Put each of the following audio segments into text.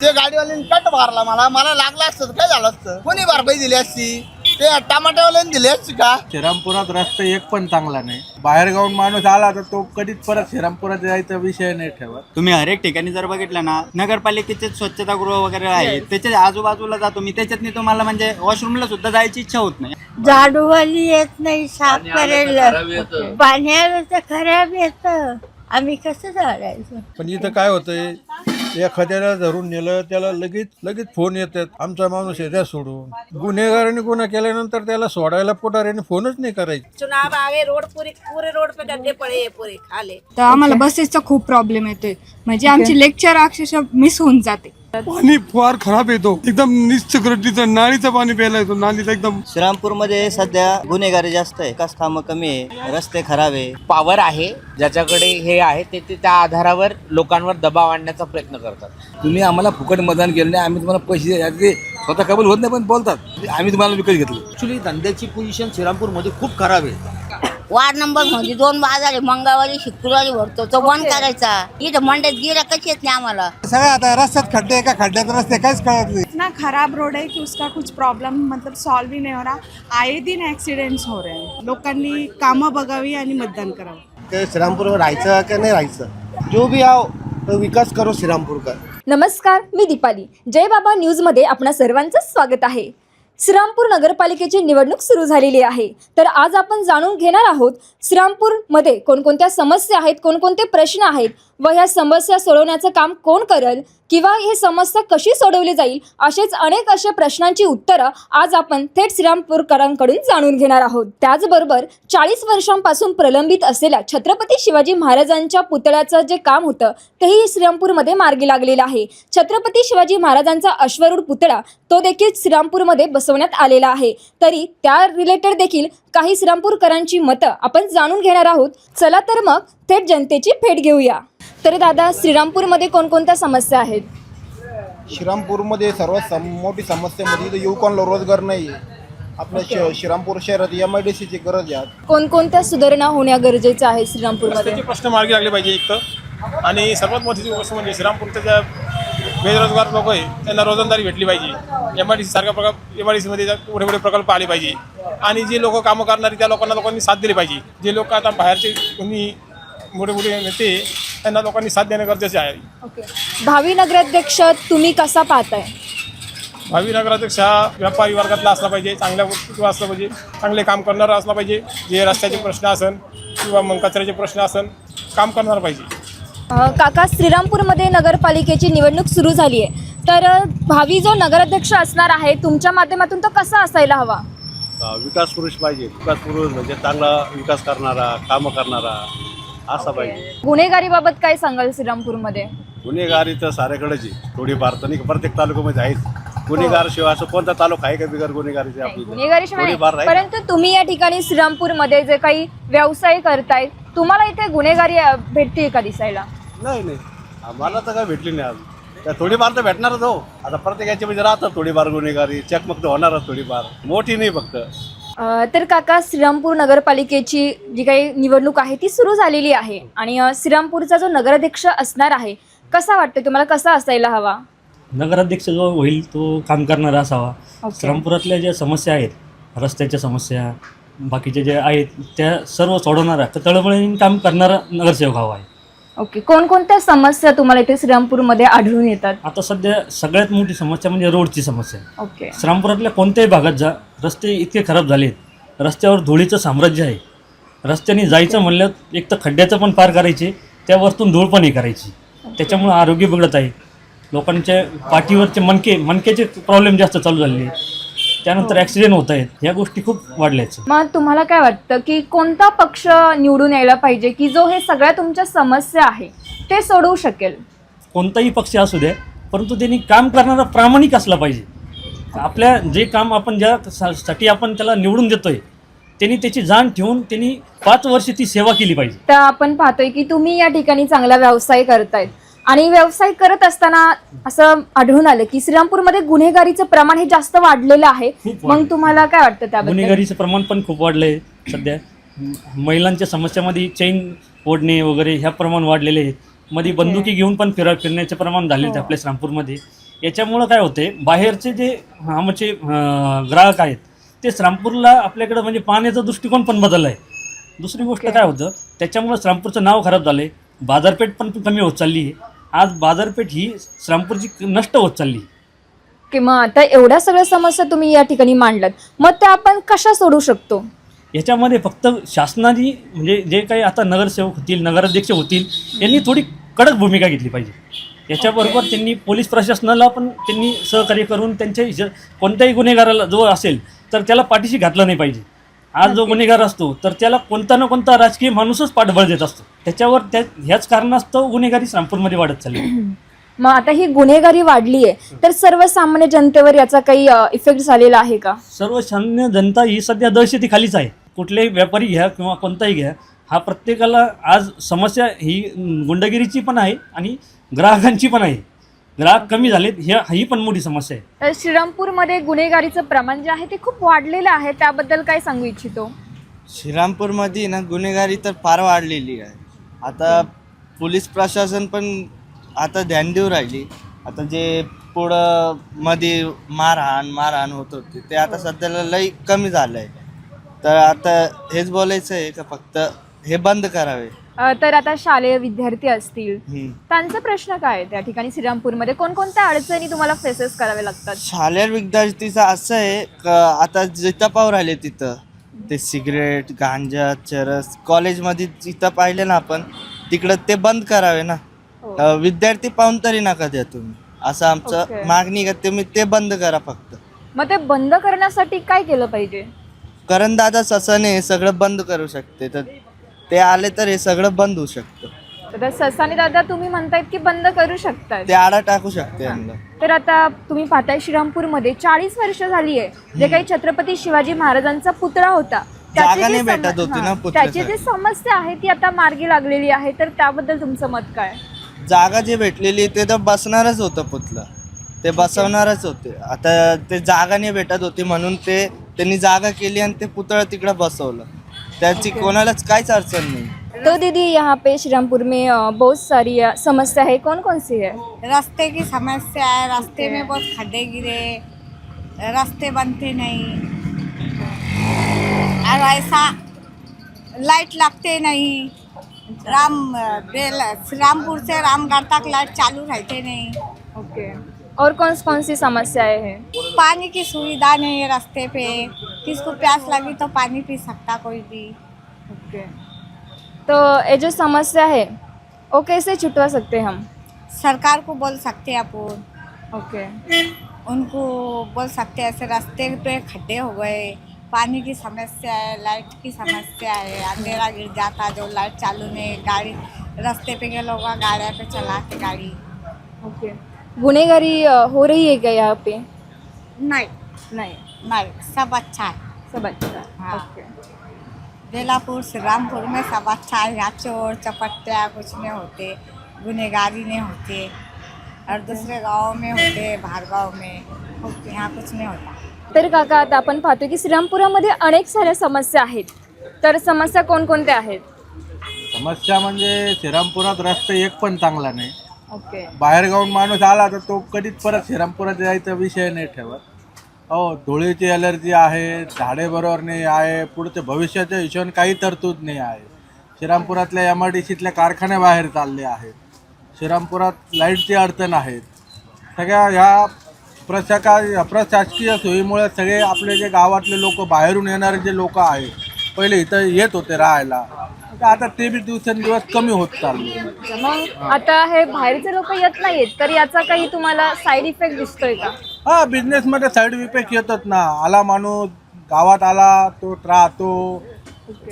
ते गाडीवाल्याने कट मारला मला लागला असतं काय झालं असतं, कोणी भरपाई दिली असती? ते टमाट्यावाल्याने दिली असती का? श्रीरामपुरात रस्ता एक पण चांगला नाही. बाहेर गावून माणूस आला तर तो कधीच परत श्रीरामपुरात जायचा विषय नाही ठेवत. तुम्ही हर एक ठिकाणी जर बघितलं ना, नगरपालिकेचे स्वच्छतागृह वगैरे आहे, त्याच्या आजूबाजूला जातो मी, त्याच्यातनी तुम्हाला म्हणजे वॉशरूमला सुद्धा जायची इच्छा होत नाही. झाडूवाली येत नाही साफ करायला, पाण्याला तर खराब येत, आम्ही कसं झाडायचं? पण इथं काय होतंय, एखाद्याला धरून नेलं त्याला लगेच फोन येतात, आमचा माणूस आहे द्या सोडून. गुन्हेगारांनी गुन्हा केल्यानंतर त्याला सोडायला पुढाऱ्याने फोनच नाही करायचे. चुनाव आगे रोड पूरे रोड पे गड्ढे पड़े पूरे खाले. तर आम्हाला बसेसचा खूप प्रॉब्लेम येतोय, म्हणजे आमची लेक्चर अक्षरशः मिस होऊन जाते. पाणी फार खराब येतो, एकदम निष्कटीचं नालीचं पाणी प्यायला येतो, नालीचं एकदम. श्रीरामपूरमध्ये सध्या गुन्हेगारी जास्त आहे, विकास कामं कमी आहे, रस्ते खराब आहे. पॉवर आहे ज्याच्याकडे हे आहे ते त्या आधारावर लोकांवर दबाव आणण्याचा प्रयत्न करतात. तुम्ही आम्हाला फुकट मतदान केलं नाही, आम्ही तुम्हाला पैसे ते स्वतः कबूल होत नाही पण बोलतात आम्ही तुम्हाला विकत घेतलं. ऍक्च्युली धंद्याची पोझिशन श्रीरामपूरमध्ये खूप खराब आहे. वार्ड नंबर मध्ये 2 बाजार आहे, मंगळवारी शुक्रवारी भरतो, तो बंद करायचा. इथं मंडईत गिरा कशी येत नाही आम्हाला. सगळं आता रस्त्यात खड्डे आहे का खड्ड्यात रस्ते काहीच कळत नाही. इतना खराब रोड है कि उसका कुछ प्रॉब्लम मतलब सॉल्व ही नहीं हो रहा. आए दिन ऍक्सिडेंट्स हो रहे हैं. लोकांनी कामं बघावी आणि मतदान करावं. ते श्रीरामपूरवर राहायचं का नाही राहायचं, जो भी आओ तो विकास करो श्रीरामपूर का. नमस्कार, मी दीपाली. जय बाबा न्यूजमध्ये आपणा सर्वांचं स्वागत आहे. श्रीरामपूर नगरपालिकेची निवडणूक सुरू झालेली आहे, तर आज आपण जाणून घेणार आहोत श्रीरामपूरमध्ये कोणकोणत्या समस्या आहेत, कोणकोणते प्रश्न आहेत व ह्या समस्या सोडवण्याचं काम कोण करेल किंवा ही समस्या कशी सोडवली जाईल, असेच अनेक अशा प्रश्नांची उत्तरं आज आपण थेट श्रीरामपूरकरांकडून जाणून घेणार आहोत. त्याचबरोबर 40 वर्षांपासून प्रलंबित असलेल्या छत्रपती शिवाजी महाराजांच्या पुतळ्याचं जे काम होतं तेही श्रीरामपूरमध्ये मार्गी लागलेलं आहे. छत्रपती शिवाजी महाराजांचा अश्वारूढ पुतळा तो देखील श्रीरामपूरमध्ये बसवण्यात आलेला आहे. तरी त्या रिलेटेड देखील काही श्रीरामपूरकरांची मतं आपण जाणून घेणार आहोत. चला तर मग थेट जनतेची भेट घेऊया. तर दादा, श्रीरामपूरमध्ये कोणकोणत्या समस्या आहेत? श्रीरामपूरमध्ये सर्वात मोठी समस्या म्हणजे युवकांना रोजगार नाही. आपल्या श्रीरामपूर शहरात MIDCची गरज आहे. कोणकोणत्या सुधारणा होण्या गरजेच्या आहेत श्रीरामपूरमध्ये? प्रश्न मार्गी लागले पाहिजे एक तर, आणि सर्वात मोठी गोष्ट म्हणजे श्रीरामपूरच्या ज्या बेरोजगार लोक आहे त्यांना रोजंदारी भेटली पाहिजे. MIDC सारख्या MIDCमध्ये मोठे प्रकल्प आले पाहिजे, आणि जे लोक कामं करणारे त्या लोकांनी साथ दिली पाहिजे. जे लोक आता बाहेरचे कोणी मोठे नेते त्यांना लोकांनी साथ देणं गरजेचे आहे. ओके, भावी नगराध्यक्ष तुम्ही कसा पाहताय? भावी नगराध्यक्ष हा व्यापारी वर्गातला असला पाहिजे, चांगल्या वस्तू असला पाहिजे, चांगले काम करणारा असला पाहिजे. जे रस्त्याचे प्रश्न असन किंवा मग कचऱ्याचे प्रश्न असन काम करणार पाहिजे. काका, श्रीरामपूरमध्ये नगरपालिकेची निवडणूक सुरू झाली आहे, तर भावी जो नगराध्यक्ष असणार आहे तुमच्या माध्यमातून तो कसा असायला हवा? विकास पुरुष पाहिजे. विकास पुरुष म्हणजे चांगला विकास करणारा, कामं करणारा असा पाहिजे. गुन्हेगारीबाबत काय सांगाल श्रीरामपूरमध्ये? गुन्हेगारी तर साऱ्याकडेच आहे, थोडीफार तर नाही, प्रत्येक तालुक्यामध्ये आहेच. गुन्हेगार शिवाय असं कोणता तालुका आहे का बिगर गुन्हेगारीचे? आपली गुन्हेगारीशिवाय थोडीफार आहे. परंतु तुम्ही या ठिकाणी श्रीरामपूरमध्ये जे काही व्यवसाय करताय, तुम्हाला इथे गुन्हेगारी भेटते का दिसायला? नाही, आम्हाला तर काय भेटली नाही आज. त्या थोडीफार तर भेटणारच हो. आता प्रत्येकाच्या म्हणजे राहतात थोडीफार गुन्हेगारी, चकमक तर होणारच थोडीफार, मोठी नाही फक्त. तर काका, श्रीरामपूर नगरपालिकेची जी काही निवडणूक आहे ती सुरू झालेली आहे, आणि श्रीरामपूरचा जो नगराध्यक्ष असणार आहे कसा वाटतं तुम्हाला, कसा असायला हवा? नगराध्यक्ष जो होईल तो काम करणारा असावा. श्रीरामपुरातल्या ज्या समस्या आहेत, रस्त्याच्या समस्या बाकीचे जे आहेत त्या सर्व सोडवणारा, तर तळमळीने काम करणारा नगरसेवक हवा आहे. ओके, कोणकोणत्या समस्या तुम्हाला इथे श्रीरामपूरमध्ये आढळून येतात? आता सध्या सगळ्यात मोठी समस्या म्हणजे रोडची समस्या. ओके, श्रीरामपुरातल्या कोणत्याही भागात जा, रस्ते इतके खराब झालेत, रस्त्यावर धुळीचं साम्राज्य आहे. रस्त्याने जायचं म्हणलं एक तर खड्ड्याचं पण पार करायचे, त्यावरतून धूळ पण हे करायची. त्याच्यामुळं आरोग्य बिघडत आहे. लोकांच्या पाठीवरचे मणक्याचे प्रॉब्लेम जास्त चालू झालेले आहेत. त्यानंतर ॲक्सिडेंट होत आहेत. ह्या गोष्टी खूप वाढल्या आहेत. मग तुम्हाला काय वाटतं की कोणता पक्ष निवडून यायला पाहिजे की जो हे सगळ्या तुमच्या समस्या आहे ते सोडवू शकेल? कोणताही पक्ष असू द्या, परंतु त्यांनी काम करणारा प्रामाणिक असला पाहिजे. आपल्या जे काम आपण ज्यासाठी आपण त्याला निवडून देतोय त्यांनी त्याची जाण ठेवून त्यांनी 5 वर्ष ती सेवा केली पाहिजे. तर आपण पाहतोय की तुम्ही या ठिकाणी चांगला व्यवसाय करतायत, आणि व्यवसाय करत असताना असं आढळून आलं की श्रीरामपूरमध्ये गुन्हेगारीचं प्रमाण हे जास्त वाढलेलं आहे. मग तुम्हाला काय वाटतं त्याबद्दल? गुन्हेगारीचं प्रमाण पण खूप वाढलंय. सध्या महिलांच्या समस्यामध्ये चैन ओढणे वगैरे ह्या प्रमाण वाढलेले आहेत. मध्ये बंदुकी घेऊन पण फिरण्याचे प्रमाण झाले आपल्या श्रीरामपूरमध्ये. याच्यामुळं काय होते, बाहेरचे जे आमचे ग्राहक आहेत ते श्रामपूरला आपल्याकडं म्हणजे पाहण्याचा दृष्टिकोन पण बदलला आहे. दुसरी गोष्ट काय होतं, त्याच्यामुळं श्रामपूरचं नाव खराब झालं आहे, बाजारपेठ पण कमी होत चालली आहे. आज बाजारपेठ ही श्रामपूरची नष्ट होत चालली आहे. किंवा आता एवढ्या सगळ्या समस्या तुम्ही या ठिकाणी मांडलात, मग त्या आपण कशा सोडवू शकतो? याच्यामध्ये फक्त शासनाने म्हणजे जे काही आता नगरसेवक होतील, नगराध्यक्ष होतील, यांनी थोडी कडक भूमिका घेतली पाहिजे. याच्याबरोबर त्यांनी पोलीस प्रशासनाला पण त्यांनी सहकार्य करून त्यांच्या कोणत्याही गुन्हेगाराला जो असेल तर त्याला पाठीशी घातलं नाही पाहिजे. आज जो गुन्हेगार असतो तर त्याला कोणता ना कोणता राजकीय माणूसच पाठबळ देत असतो. त्याच्यावर ह्याच कारणास्तव गुन्हेगारी श्रामपूरमध्ये वाढत चालली. मग आता ही गुन्हेगारी वाढली आहे तर सर्वसामान्य जनतेवर याचा काही इफेक्ट झालेला आहे का? सर्वसामान्य जनता ही सध्या दहशतीखालीच आहे. कुठलेही व्यापारी घ्या किंवा कोणताही घ्या, हा प्रत्येकाला आज समस्या ही गुंडगिरीची पण आहे आणि ग्राहकांची पण आहे. ग्राहक कमी झालेत, ही पण मोठी समस्या आहे. तर श्रीरामपूरमध्ये गुन्हेगारीचं प्रमाण जे आहे ते खूप वाढलेलं आहे, त्याबद्दल काय सांगू इच्छितो? श्रीरामपूरमध्ये ना गुन्हेगारी तर फार वाढलेली आहे. आता पोलीस प्रशासन पण आता ध्यान देऊ राहिली. आता जे पुढं मध्ये मारहाण होत होती ते आता सध्याला लई कमी झालं आहे. तर आता हेच बोलायचं आहे का फक्त हे बंद करावे. तर आता शालेय विद्यार्थी असतील, त्यांचा प्रश्न काय आहे त्या ठिकाणी श्रीरामपूरमध्ये? कोणकोणत्या अडचणी तुम्हाला फेसेस करावे लागतात? शालेय विद्यार्थीचं असं आहे का आता जिथं पाहू राहिले तिथं ते सिगरेट, गांजा, चरस, कॉलेजमध्ये जिथं पाहिले ना आपण तिकडं ते बंद करावे ना. विद्यार्थी पाहून तरी नका द्या तुम्ही, असं आमचं मागणी का तुम्ही ते बंद करा फक्त. मग ते बंद करण्यासाठी काय केलं पाहिजे? करणदादा ससाने हे सगळं बंद करू शकते, तर ते आले तर हे सगळं बंद होऊ शकतं. तर ससाने दादा तुम्ही म्हणतायत की बंद करू शकतात, ते आडा टाकू शकते यांना. तर आता तुम्ही पाहताय श्रीरामपूरमध्ये 40 वर्ष झाली आहे जे काही छत्रपती शिवाजी महाराजांचा पुतळा होता जागा नाही भेटत होती ना त्याची जी समस्या आहे ती आता मार्गी लागलेली आहे, तर त्याबद्दल तुमचं मत काय? जागा जी भेटलेली ते तर बसणारच होतं पुतळा, ते बसवणारच होते. आता ते जागा नाही भेटत होती म्हणून त्यांनी जागा केली आणि ते पुतळा तिकडे बसवलं. त्याची कोणालाच काहीच अडचण नाही. तो दीदी यहाँ पे श्रीरामपुर में बहुत सारी समस्या है, कौन कौन सी है? रास्ते की समस्या है, रास्ते में बहुत खड्डे गिरे, रास्ते बनते नहीं और ऐसा लाइट लगते नहीं. श्रीरामपुर से रामगढ़ तक लाइट चालू रहते नहीं. ओके. और कौन सी समस्याएं हैं? पानी की सुविधा नहीं है रास्ते पे, किसको प्यास लगी तो पानी पी सकता कोई भी. ओके. तो ये जो समस्या है वो कैसे छुटवा सकते हैं हम? सरकार को बोल सकते हैं अपन. ओके. उनको बोल सकते हैं ऐसे रास्ते पे खड्डे हो गए, पानी की समस्या है, लाइट की समस्या है, अंधेरा गिर जाता जो लाइट चालू नहीं, गाड़ी रास्ते पे के लोग गाड़ियाँ पे चलाते गाड़ी. ओके. गुनेगारी हो रही है क्या यहाँ पे? नहीं नहीं, सब अच्छा है. सब अच्छा. हाँ. ओके. बेलापुर श्रीरामपुर में सब अच्छा है. यहाँ चोर चपट्टा कुछ नहीं होते, गुनेगारी नहीं होते, और दूसरे गाँव में होते, बाहर गाँव में होते, यहाँ कुछ नहीं होता. तर काका आता आपण पाहतो की श्रीरामपुरामध्ये अनेक साऱ्या समस्या आहेत, तर समस्या कोणकोणत्या आहेत? समस्या म्हणजे श्रीरामपुरात रस्ते एक पण चांगला नाही. ओके. बाहेरगावून माणूस आला तर तो कधीच परत श्रीरामपुरात जायचा विषय नाही ठेवत. हो, धुळीची ॲलर्जी आहे, झाडे बरोबर नाही आहे, पुढच्या भविष्याच्या हिशोबाने काही तरतूद नाही आहे. श्रीरामपुरातल्या MIDCतल्या कारखाने बाहेर चालले आहेत. श्रीरामपुरात लाईटची अडचण आहेत. सगळ्या ह्या प्रशासकीय सोयीमुळे सगळे आपले जे गावातले लोक, बाहेरून येणारे जे लोक आहेत, पहिले इथं येत होते राहायला, तर आता ते बी दिवसेंदिवस कमी होत चालले. मग आता हे बाहेरचे लोक येत नाहीत, तर याचा काही तुम्हाला साईड इफेक्ट दिसतोय का? हा, बिझनेसमध्ये साईड इफेक्ट येतात ना. आला माणूस गावात आला तो राहतो,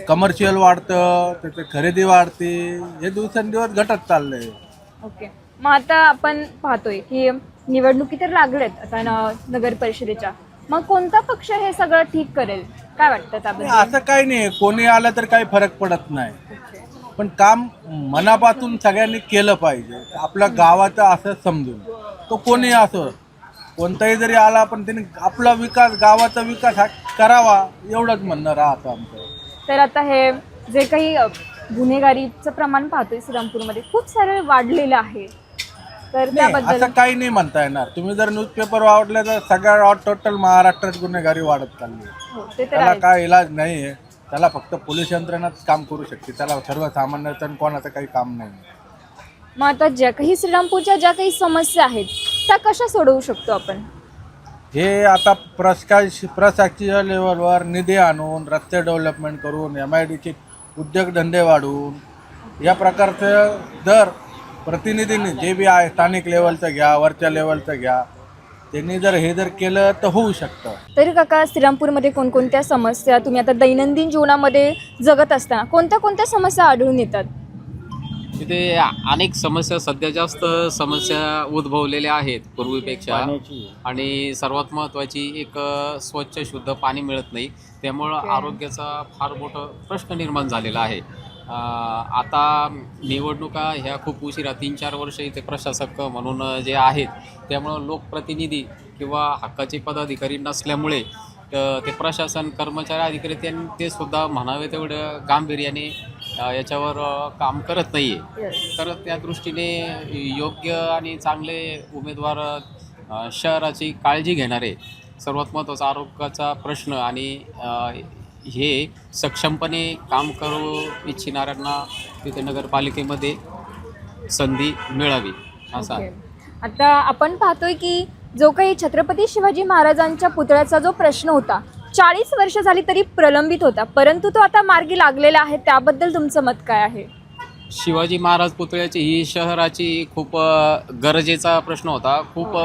कमर्शियल वाढतं, त्याची खरेदी वाढते, हे दिवसेंदिवस घटत चाललंय. ओके. मग आता आपण पाहतोय की निवडणुकी तर लागलेत आता नगर परिषदेच्या, मग कोणता पक्ष हे सगळं ठीक करेल, काय वाटतं त्याबद्दल? असं काही नाही, कोणी आलं तर काही फरक पडत नाही, पण काम मनापासून सगळ्यांनी केलं पाहिजे. आपल्या गावाचं असं समजून तो कोणी असो, कोणताही जरी आला पण त्यांनी आपला विकास, गावाचा विकास हा करावा, एवढंच म्हणणं राहतं आमचं. तर आता हे जे काही गुन्हेगारीचं प्रमाण पाहतोय श्रीरामपूरमध्ये खूप सारे वाढलेलं आहे, तर नाही, त्याबद्दल असं काही नाही म्हणता येणार. तुम्ही जर न्यूजपेपर वाढले तर सगळ्या टोटल महाराष्ट्रात गुन्हेगारी वाढत चालली आहे. हो, ते तर त्याला आहेच. काय इलाज नाही आहे. त्याला फक्त पोलीस यंत्रणाच काम करू शकते. त्याला सर्वसामान्य कोणाचं काही काम नाही. मग आता ज्या काही श्रीरामपूरच्या ज्या काही समस्या आहेत त्या कशा सोडवू शकतो आपण? हे आता प्रशासकीय लेवलवर निधी आणून रस्ते डेव्हलपमेंट करून MIDC उद्योगधंदे वाढवून या प्रकारचं जर प्रतिनिधींनी जे बी आहे स्थानिक लेवलचं घ्या वरच्या लेवलचं घ्या त्यांनी जर हे जर केलं तर होऊ शकतं. तरी काका श्रीरामपूरमध्ये कोणकोणत्या समस्या तुम्ही आता दैनंदिन जीवनामध्ये जगत असताना कोणत्या कोणत्या समस्या आढळून येतात? तिथे अनेक समस्या सध्या जास्त समस्या उद्भवलेल्या आहेत पूर्वीपेक्षा. आणि सर्वात महत्त्वाची एक स्वच्छ शुद्ध पाणी मिळत नाही. त्यामुळं आरोग्याचा फार मोठा प्रश्न निर्माण झालेला आहे. आता निवडणुका ह्या खूप उशिरा 3-4 वर्ष इथे प्रशासक म्हणून जे आहेत त्यामुळं लोकप्रतिनिधी किंवा हक्काचे पदाधिकारी नसल्यामुळे ते प्रशासन कर्मचारी अधिकारी ते सुद्धा म्हणावे तेवढं गांभीर्याने याच्यावर काम करत नाही आहे. तर त्या दृष्टीने योग्य आणि चांगले उमेदवार शहराची काळजी घेणारे सर्वात महत्त्वाचा आरोग्याचा प्रश्न आणि हे सक्षमपणे काम करू इच्छिणाऱ्यांना तिथे नगरपालिकेमध्ये संधी मिळावी असा आहे. आता आपण पाहतोय की जो काही छत्रपती शिवाजी महाराजांच्या पुतळ्याचा जो प्रश्न होता 40 वर्ष झाली तरी प्रलंबित होता, परंतु तो आता मार्गी लागलेला आहे. त्याबद्दल तुमचं मत काय आहे? शिवाजी महाराज पुतळ्याची ही शहराची खूप गरजेचा प्रश्न होता. खूप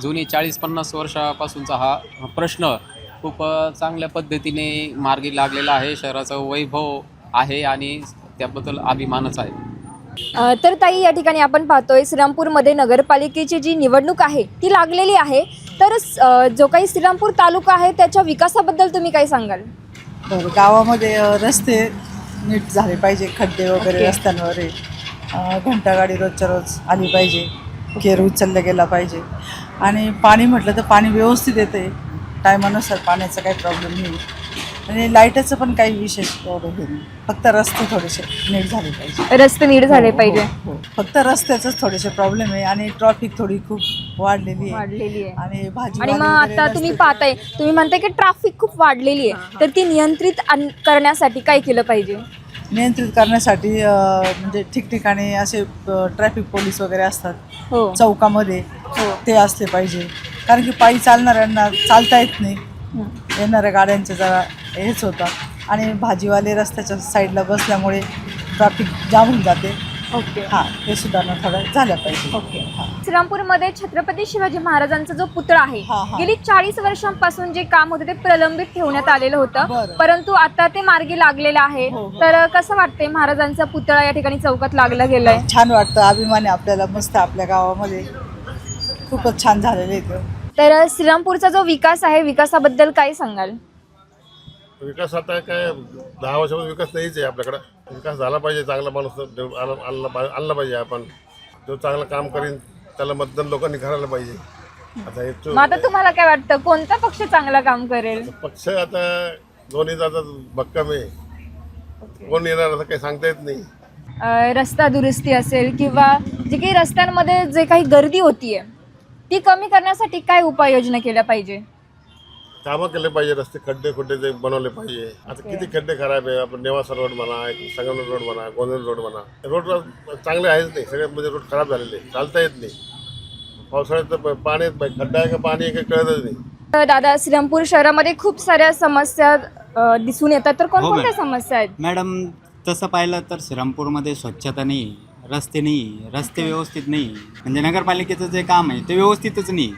जुनी 40-50 वर्षापासूनचा हा प्रश्न खूप चांगल्या पद्धतीने मार्गी लागलेला आहे. शहराचं वैभव आहे आणि त्याबद्दल अभिमानच आहे. तर ताई या ठिकाणी आपण पाहतोय श्रीरामपूरमध्ये नगरपालिकेची जी निवडणूक आहे ती लागलेली आहे. तर जो काही श्रीरामपूर तालुका आहे त्याच्या विकासाबद्दल तुम्ही काय सांगाल? गावामध्ये रस्ते नीट झाले पाहिजे, खड्डे वगैरे रस्त्यांवर घंटागाडी रोजच्या रोज आली पाहिजे, केर उचलला गेला पाहिजे आणि पाणी म्हटलं तर पाणी व्यवस्थित येते टायमानुसार, पाण्याचा काही प्रॉब्लेम नाही आणि लाईटाचं पण काही विशेष एवढं हे नाही. फक्त रस्ते थोडेसे नीट झाले पाहिजे. रस्ते नीट झाले पाहिजे. फक्त रस्त्याचंच थोडेसे प्रॉब्लेम आहे आणि ट्रॅफिक थोडी खूप वाढलेली आहे आणि आणि मग आता तुम्ही पाहताय, तुम्ही म्हणताय की ट्रॅफिक खूप वाढलेली आहे, तर ती नियंत्रित करण्यासाठी काय केलं पाहिजे? नियंत्रित करण्यासाठी म्हणजे ठिकठिकाणी असे ट्रॅफिक पोलीस वगैरे असतात हो चौकामध्ये, ते असले पाहिजे. कारण की पायी चालणाऱ्यांना चालता येत नाही, येणाऱ्या गाड्यांचे जरा हेच होतात आणि भाजीवाले रस्त्याच्या साईडला बसल्यामुळे ट्रॅफिक जाम होऊन जाते. ओके. हां, ते सुधारणा थोडं झाल्या पाहिजे. ओके. श्रीरामपूरमध्ये छत्रपती शिवाजी महाराजांचा जो पुतळा आहे गेली 40 वर्षांपासून जे काम होतं ते प्रलंबित ठेवण्यात आलेलं होतं, परंतु आता ते मार्गी लागलेलं आहे. तर कसं वाटतंय महाराजांचा पुतळा या ठिकाणी चौकात लागला गेलाय? छान वाटतं, अभिमान आहे आपल्याला. मस्त आपल्या गावामध्ये खूपच छान झालेलं आहे ते. तर श्रीरामपूरचा जो विकास आहे विकासाबद्दल काय सांगाल? विकास आता काय 10 वर्षापासून विकास नाहीच आहे आपल्याकडं. विकास झाला पाहिजे, चांगला माणूस आणला पाहिजे. आपण जो चांगलं काम करीन त्याला मतदान लोकांनी करायला पाहिजे. आता हे मग आता तुम्हाला काय वाटतं कोणता पक्ष चांगलं काम करेल? पक्ष आता दोन्ही जातात भक्कम आहे, कोण येणार असं काही सांगता येत नाही. रस्ता दुरुस्ती असेल किंवा जे काही रस्त्यांमध्ये जे काही गर्दी होतीये ती कमी करण्यासाठी काय उपाययोजना केल्या पाहिजे? कामं केले पाहिजे, रस्ते खड्डे जे बनवले पाहिजे. आता किती खड्डे खराब आहे. आपण नेवासा रोड म्हणा, संगमनेर रोड म्हणा, गोंधळ रोड म्हणा, रोड चांगले आहेच नाही. सगळे म्हणजे रोड खराब झालेले, चालता येत नाही. पावसाळ्यात तर पाणी खड्डा आहे का पाणी आहे का कळतच नाही. दादा, श्रीरामपूर शहरामध्ये खूप साऱ्या समस्या दिसून येतात, तर कोणकोणत्या समस्या आहेत? मॅडम, तसं पाहिलं तर श्रीरामपूरमध्ये स्वच्छता नाही, रस्ते नाही, रस्ते व्यवस्थित नाही. म्हणजे नगरपालिकेचं जे काम आहे ते व्यवस्थितच नाही.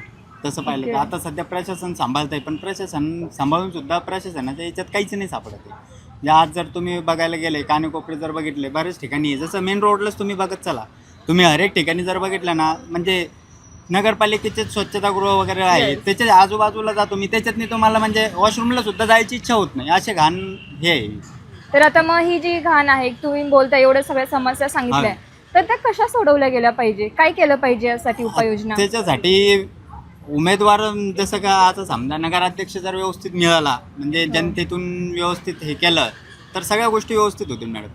तसं पाहिलं तर आता सध्या प्रशासन सांभाळत आहे, पण प्रशासन सांभाळून सुद्धा प्रशासनाच्या याच्यात काहीच नाही सापडत आहे. म्हणजे आज जर तुम्ही बघायला गेले कानेकोपरे जर बघितले बरेच ठिकाणी, जसं मेन रोडलाच तुम्ही बघत चला, तुम्ही हरेक ठिकाणी जर बघितलं ना, म्हणजे नगरपालिकेचे स्वच्छतागृह वगैरे आहे त्याच्या आजूबाजूला जातो मी, त्याच्यातनी तुम्हाला म्हणजे वॉशरूमला सुद्धा जायची इच्छा होत नाही, असे घाण हे आहे. तर आता मग ही जी घाण आहे, तुम्ही बोलता एवढ्या सगळ्या समस्या सांगितल्या, तर त्या कशा सोडवल्या गेल्या पाहिजे? काय केलं पाहिजे यासाठी उपाययोजना? त्याच्यासाठी उमेदवार जसं का आता समजा नगराध्यक्ष जर व्यवस्थित मिळाला, म्हणजे जनतेतून व्यवस्थित हे केलं तर सगळ्या गोष्टी व्यवस्थित होतील मॅडम.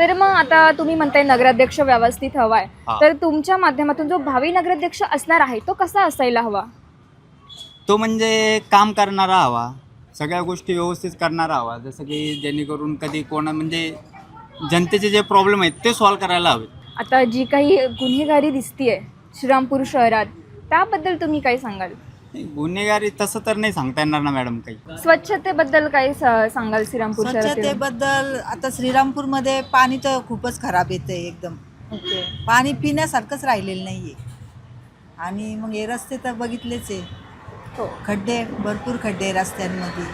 तर मग आता तुम्ही म्हणताय नगराध्यक्ष व्यवस्थित हवाय, तर तुमच्या माध्यमातून जो भावी नगराध्यक्ष असणार आहे तो कसा असायला हवा? तो म्हणजे काम करणारा हवा, सगळ्या गोष्टी व्यवस्थित करणारा हवा, जसं की जेणेकरून कधी कोणा म्हणजे जनतेचे जे प्रॉब्लेम आहेत ते सॉल्व्ह करायला हवे. आता जी काही गुन्हेगारी दिसतीये श्रीरामपूर शहरात, त्याबद्दल तुम्ही काय सांगाल? गुन्हेगारी तसं तर नाही सांगता येणार ना मॅडम काही. स्वच्छतेबद्दल काय सांगाल श्रीरामपूर शहरात? स्वच्छतेबद्दल आता श्रीरामपूरमध्ये पाणी तर खूपच खराब येतं आहे एकदम. ओके. पाणी पिण्यासारखंच राहिलेलं नाही आहे. आणि मग हे रस्ते तर बघितलेच आहे, हो. खड्डे, भरपूर खड्डे रस्त्यांमध्ये.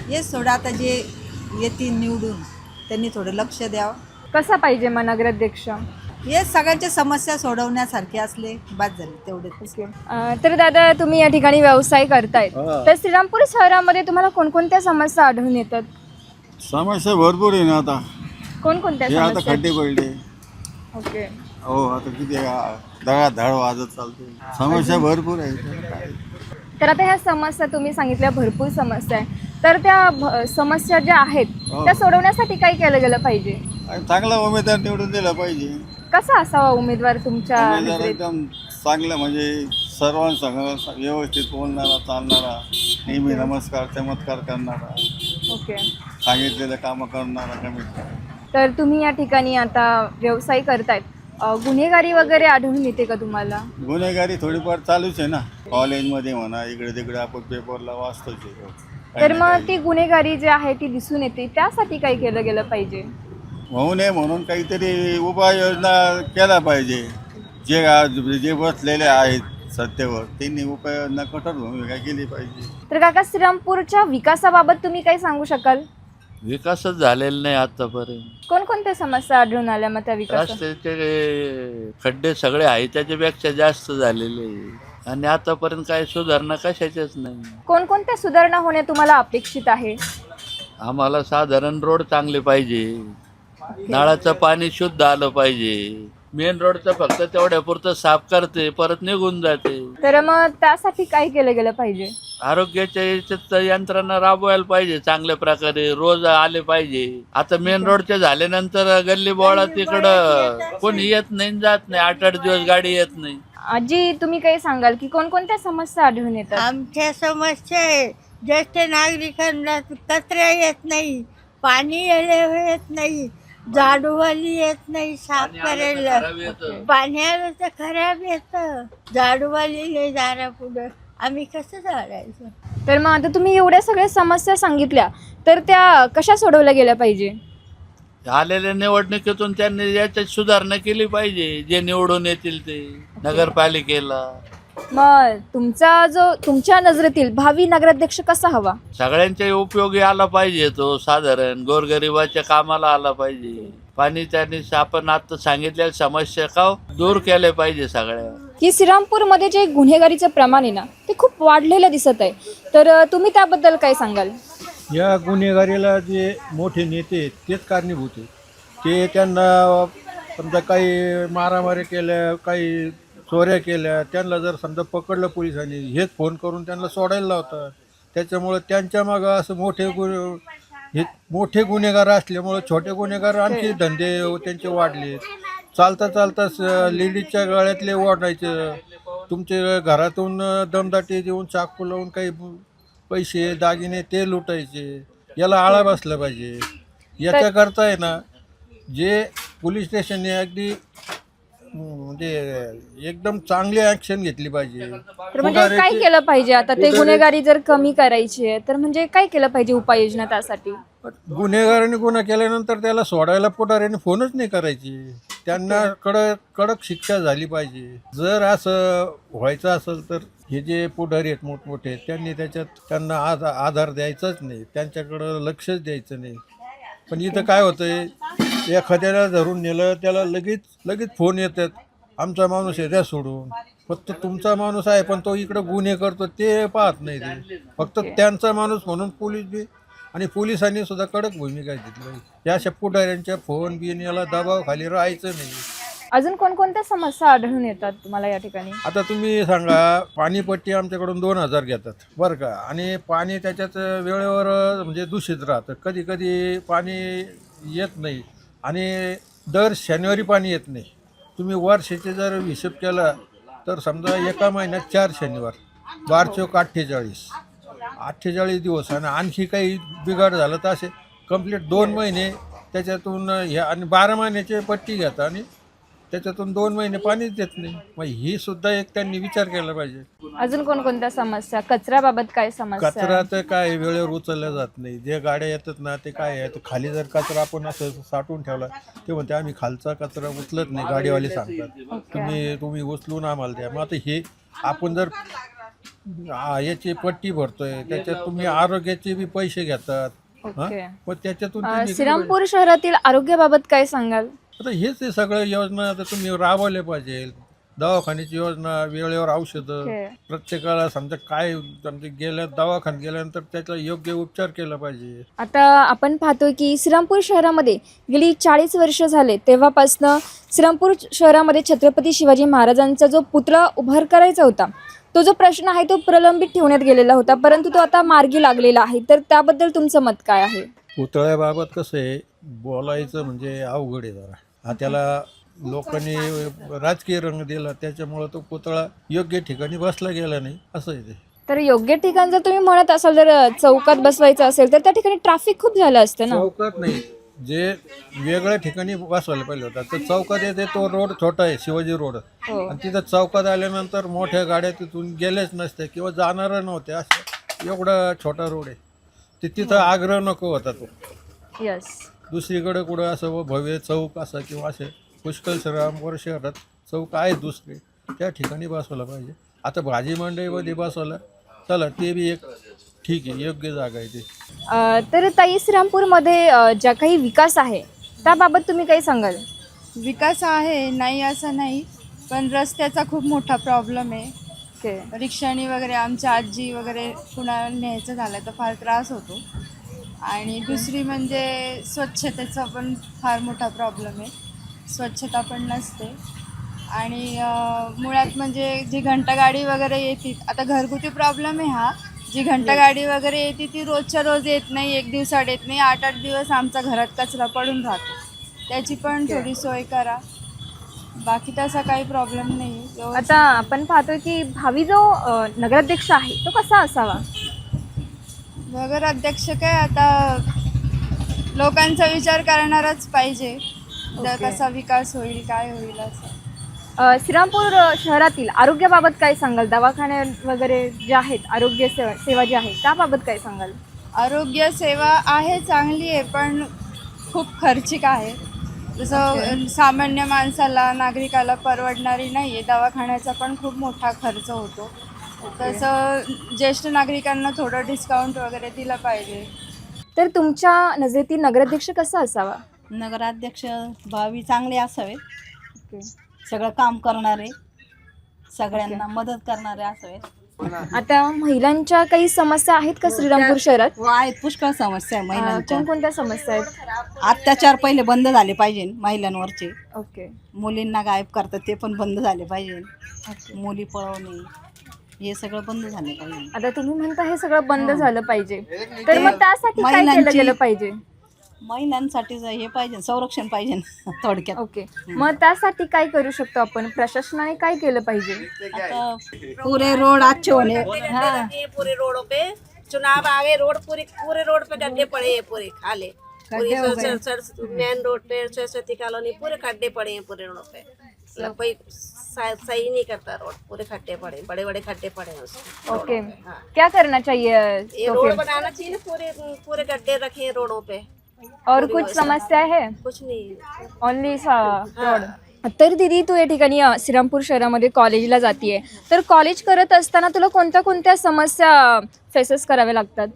हेच थोडं आता जे येतील निवडून त्यांनी थोडं लक्ष द्यावं. कसा पाहिजे मग नगराध्यक्ष? हे सगळ्यांच्या समस्या सोडवण्यासारखे असले बाद झाले तेवढेच. तर दादा, तुम्ही या ठिकाणी व्यवसाय करतायत, तर श्रीरामपूर शहरामध्ये तुम्हाला कोणकोणत्या समस्या आढळून येतात? समस्या भरपूर आहे ना आता. कोणकोणत्या हे आता समस्या? खड्डे पडले. ओके. हो, आता किती धडाधड वाजत चालते. समस्या भरपूर आहे. तर आता ह्या समस्या तुम्ही सांगितल्या, भरपूर समस्या आहे, तर त्या समस्या ज्या आहेत त्या सोडवण्यासाठी काय केलं गेलं पाहिजे? आणि चांगला उमेदवार निवडून दिला पाहिजे. कसा असावा उमेदवार तुमच्या उमेदवार नजरेत? एकदम चांगलं, म्हणजे सर्वांसंग व्यवस्थित बोलणारा, चालणारा, नेहमी नमस्कार चमत्कार करणारा, ओके. सांगितलेलं कामं करणारा कमीत कमी. तर तुम्ही या ठिकाणी आता व्यवसाय करतायत, गुन्हेगारी वगैरे आढळून येते का तुम्हाला? गुन्हेगारी थोडीफार चालूच आहे ना, कॉलेजमध्ये म्हणा, इकडे तिकडे आपण पेपरला वाचतोच आहे. तर मग ती गुन्हेगारी जी आहे ती दिसून येते, त्यासाठी काय केलं गेलं पाहिजे? होऊ नये म्हणून काहीतरी उपाययोजना केला पाहिजे. जे बसलेले आहेत सत्तेवर त्यांनी उपाययोजना कठोर भूमिका केली पाहिजे. तर काका, श्रीरामपूरच्या विकासाबाबत तुम्ही काय सांगू शकाल? विकासच झालेला नाही आतापर्यंत. कोणकोणत्या समस्या आढळून आल्या मग त्या विकासात? रस्त्याचे खड्डे सगळे आहे त्याच्यापेक्षा जास्त झालेले आहे. आणि आतापर्यंत काय सुधारणा कशाच्याच नाही. कोणकोणत्या सुधारणा होणे तुम्हाला अपेक्षित आहे? आम्हाला साधारण रोड चांगले पाहिजे, नळाचं पाणी शुद्ध आलं पाहिजे. मेन रोडचं फक्त तेवढ्या पुरतं साफ करते, परत निघून जाते. तर मग त्यासाठी काय केलं गेलं पाहिजे? आरोग्याच्या याच्यात यंत्रणा राबवायला पाहिजे चांगल्या प्रकारे, रोज आले पाहिजे. आता मेन रोडचे झाल्यानंतर गल्ली बोळा तिकडं कोणी येत नाही, जात नाही, 8-8 दिवस गाडी येत नाही. आजी, तुम्ही काही सांगाल की कोणकोणत्या समस्या आढळून येतात? आमच्या समस्या आहे, ज्येष्ठ नागरिकांना कचरा येत नाही, पाणी येत नाही, झाडूवाली येत नाही साफ करायला. पाणी आलं तर खराब येतं, झाडूवाली नाही दारा पुढं, आम्ही कसं झाडायचं? तर मग आता तुम्ही एवढ्या सगळ्या समस्या सांगितल्या, तर त्या कशा सोडवल्या गेल्या पाहिजे? आलेल्या निवडणुकीतून त्यांनी याच्यात सुधारणा केली पाहिजे, जे निवडून येतील ते नगरपालिकेला. मग तुमच्या नजरेतील भावी नगराध्यक्ष कसा हवा? सगळ्यांच्या उपयोगी आला पाहिजे तो, साधारण गोरगरिबाच्या कामाला आला पाहिजे. पाणी त्यांनी आपण आता सांगितलेल्या समस्या का दूर केल्या पाहिजे सगळ्या. की श्रीरामपूरमध्ये जे गुन्हेगारीचं प्रमाण आहे ना, ते खूप वाढलेलं दिसत आहे, तर तुम्ही त्याबद्दल काय सांगाल? या गुन्हेगारीला जे मोठे नेते आहेत तेच कारणीभूत आहेत. ते त्यांना समजा काही मारामारी केल्या, काही चोऱ्या केल्या, त्यांना जर समजा पकडलं पोलिसांनी, हेच फोन करून त्यांना सोडायला लावतात. त्याच्यामुळं त्यांच्या मागं असं मोठे गुन्हेगार असल्यामुळं छोटे गुन्हेगार आणखी धंदे त्यांचे वाढले. चालता लेडीजच्या गळ्यातले ओढायचं, तुमच्या घरातून दमदाटी देऊन चाकू लावून काही पैसे दागिने ते लुटायचे. याला आळा बसला पाहिजे. याच्याकरता आहे ना, जे पोलीस स्टेशनने अगदी म्हणजे एकदम चांगली ॲक्शन घेतली पाहिजे. तर म्हणजे काय केलं पाहिजे आता? ते गुन्हेगारी जर कमी करायची आहे तर म्हणजे काय केलं पाहिजे उपाययोजना त्यासाठी? गुन्हेगाराने गुन्हा केल्यानंतर त्याला सोडायला पुढाऱ्याने फोनच नाही करायची. त्यांना कडक शिक्षा झाली पाहिजे. जर असं व्हायचं असेल तर हे जे पुढारी आहेत मोठमोठे, त्यांनी त्यांना आधार द्यायचाच नाही, त्यांच्याकडं लक्षच द्यायचं नाही. पण इथं काय होतंय, एखाद्याला धरून नेलं त्याला लगेच फोन येतात, आमचा माणूस आहे द्या सोडून. फक्त तुमचा माणूस आहे पण तो इकडं गुन्हे करतो ते पाहत नाही. ते फक्त त्यांचा माणूस म्हणून पोलीस बी आणि पोलिसांनी सुद्धा कडक भूमिका घेतली. या अशा पुढाऱ्यांच्या फोन बिन याला दबावाखाली राहायचं नाही. अजून कोणकोणत्या समस्या आढळून येतात तुम्हाला या ठिकाणी? आता तुम्ही सांगा, पाणीपट्टी आमच्याकडून 2000 घेतात बरं का, आणि पाणी त्याच्यात वेळेवर म्हणजे दूषित राहतं. कधी पाणी येत नाही, आणि दर शनिवारी पाणी येत नाही. तुम्ही वर्षाचे जर हिशोब केला तर समजा एका महिन्यात 4 शनिवार, 12 चौक 48 दिवस. आणि आणखी काही बिघाड झालं तर असे कंप्लीट 2 महिने त्याच्यातून ह्या आणि 12 महिन्याचे पट्टी घेतात आणि त्याच्यातून 2 महिने पाणीच देत नाही. मग ही सुद्धा एक त्यांनी विचार केला पाहिजे. अजून कोणकोणत्या समस्या, कचऱ्याबाबत काय समस्या आहे? कचरा तर काय वेळेवर उचलला जात नाही. जे गाड्या येतात ना ते काय आहे, तर खाली जर कचरा आपण असं साठवून ठेवला ते म्हणते आम्ही खालचा कचरा उचलत नाही. गाडीवाले सांगतात तुम्ही उचलून आम्हाला द्या. मग आता हे आपण जर याची पट्टी भरतोय त्याच्यात तुम्ही आरोग्याचे बी पैसे घेतात. ओके. मग त्याच्यातून तुम्ही श्रीरामपूर शहरातील आरोग्याबाबत काय सांगाल? आता हेच हे सगळं योजना आता तुम्ही राबवल्या पाहिजे. दवाखान्याची योजना, वेळेवर औषधं, ओके. प्रत्येकाला समजा काय समजा दवाखान्यात गेल्यानंतर त्याचा योग्य उपचार केला पाहिजे. आता आपण पाहतोय की श्रीरामपूर शहरामध्ये गेली 40 वर्ष झाले तेव्हापासनं श्रीरामपूर शहरामध्ये छत्रपती शिवाजी महाराजांचा जो पुतळा उभार करायचा होता, तो जो प्रश्न आहे तो प्रलंबित ठेवण्यात गेलेला होता, परंतु तो आता मार्गी लागलेला आहे. तर त्याबद्दल तुमचं मत काय आहे? पुतळ्याबाबत कसं आहे, बोलायचं म्हणजे अवघड आहे जरा. हा त्याला लोकांनी राजकीय रंग दिला, त्याच्यामुळं तो पुतळा योग्य ठिकाणी बसला गेला नाही असं आहे ते. तर योग्य ठिकाण जर तुम्ही म्हणत असाल, जर चौकात बसवायचं असेल तर त्या ठिकाणी ट्रॅफिक खूप झालं असतं ना. चौकात नाही, जे वेगळ्या ठिकाणी बसवायला पाहिजे होता. तर चौकात येते तो रोड छोटा आहे, शिवाजी रोड. आणि तिथं चौकात आल्यानंतर मोठ्या गाड्या तिथून गेल्याच नसत्या किंवा जाणाऱ्या नव्हत्या. असं एवढा छोटा रोड आहे. तिथं आग्रह नको होता तो. यस. दुसरीकडे कुठं असं भव्य चौक असं किंवा असे पुष्कळ श्रीरामपूर शहरात चौक आहे दुसरे, त्या ठिकाणी बसवलं पाहिजे. आता भाजी मंडईमध्ये बसवलं, चला ते बी एक ठीक आहे, योग्य जागा आहे ते. तर ताई, श्रीरामपूरमध्ये ज्या काही विकास आहे त्याबाबत तुम्ही काही सांगाल? विकास आहे, नाही असं नाही, पण रस्त्याचा खूप मोठा प्रॉब्लेम आहे. ओके. रिक्षानी वगैरे आमच्या आजी वगैरे कुणाला न्यायचं झालं तर फार त्रास होतो. आणि दुसरी म्हणजे स्वच्छतेचा पण फार मोठा प्रॉब्लेम आहे. स्वच्छता पण नसते. आणि मुळात म्हणजे जी घंटागाडी वगैरे येते, आता घरगुती प्रॉब्लेम आहे हा. जी घंटागाडी वगैरे येते ती रोजच्या रोज येत नाही, एक दिवसाड येत नाही. 8-8 दिवस आमचा घरात कचरा पडून राहतो. त्याची पण थोडी सोय करा. बाकी तसा काही प्रॉब्लेम नाही. आता आपण पाहतोय की भावी जो नगराध्यक्ष आहे तो कसा असावा? नगराध्यक्ष काय आता लोकांचा विचार करणारच पाहिजे. तर कसा विकास होईल, काय होईल असं. श्रीरामपूर शहरातील आरोग्याबाबत काय सांगाल? दवाखाने वगैरे जे आहेत, आरोग्य सेवा जी आहे त्याबाबत काय सांगाल? आरोग्य सेवा आहे, चांगली आहे, पण खूप खर्चिक आहे. जसं सामान्य माणसाला, नागरिकाला परवडणारी नाही आहे. दवाखान्याचा पण खूप मोठा खर्च होतो. तसं ज्येष्ठ नागरिकांना थोडं डिस्काउंट वगैरे दिलं पाहिजे. तर तुमच्या नजरेतील नगराध्यक्ष कसा असावा? नगराध्यक्ष भावी चांगले असावे, ओके. सगळं काम करणारे, सगळ्यांना मदत करणारे असावे. आता महिलांच्या काही समस्या आहेत का श्रीरामपूर शहरात? आहेत, पुष्कळ समस्या आहे महिलांच्या. कोणकोणत्या समस्या आहेत? अत्याचार पहिले बंद झाले पाहिजे महिलांवरचे. ओके. मुलींना गायब करतात ते पण बंद झाले पाहिजे. ओके. मुली पळवणे हे सगळं बंद झाले पाहिजे. आता तुम्ही म्हणता हे सगळं बंद झालं पाहिजे, तर मग त्यासाठी काय केलं गेलं पाहिजे? महिलांसाठी हे पाहिजे, संरक्षण पाहिजे थोडक्यात. ओके. मग त्यासाठी काय करू शकतो आपण? प्रशासनाने काय केलं पाहिजे? आता पूरे रोड अच्छे होने. हाँ, पूरे रोडों पे चुनाव आ गए, पूरे रोड पे गड्ढे पड़े हैं, पूरे खाले मेन रोड पे सरस्वती कॉलोनी पूरे खड्डे पड़े हैं पूरे रोड पे. मतलब कोई सही नहीं करता रोड, पूरे खड्डे पड़े, बड़े बड़े खड्डे पड़े हैं उसमें. ओके. क्या करना चाहिए? ये रोड बनाना चाहिए ना, पूरे गड्ढे रखे हैं रोडों पे. और कुछ समस्या है? कुछ नहीं, ओनली रोड. तर दीदी, तू या ठिकाणी श्रीरामपूर शहरामध्ये कॉलेजला जातीये, तर कॉलेज करत असताना तुला कोणत्या कोणत्या समस्या फेसेस कराव्या लागतात?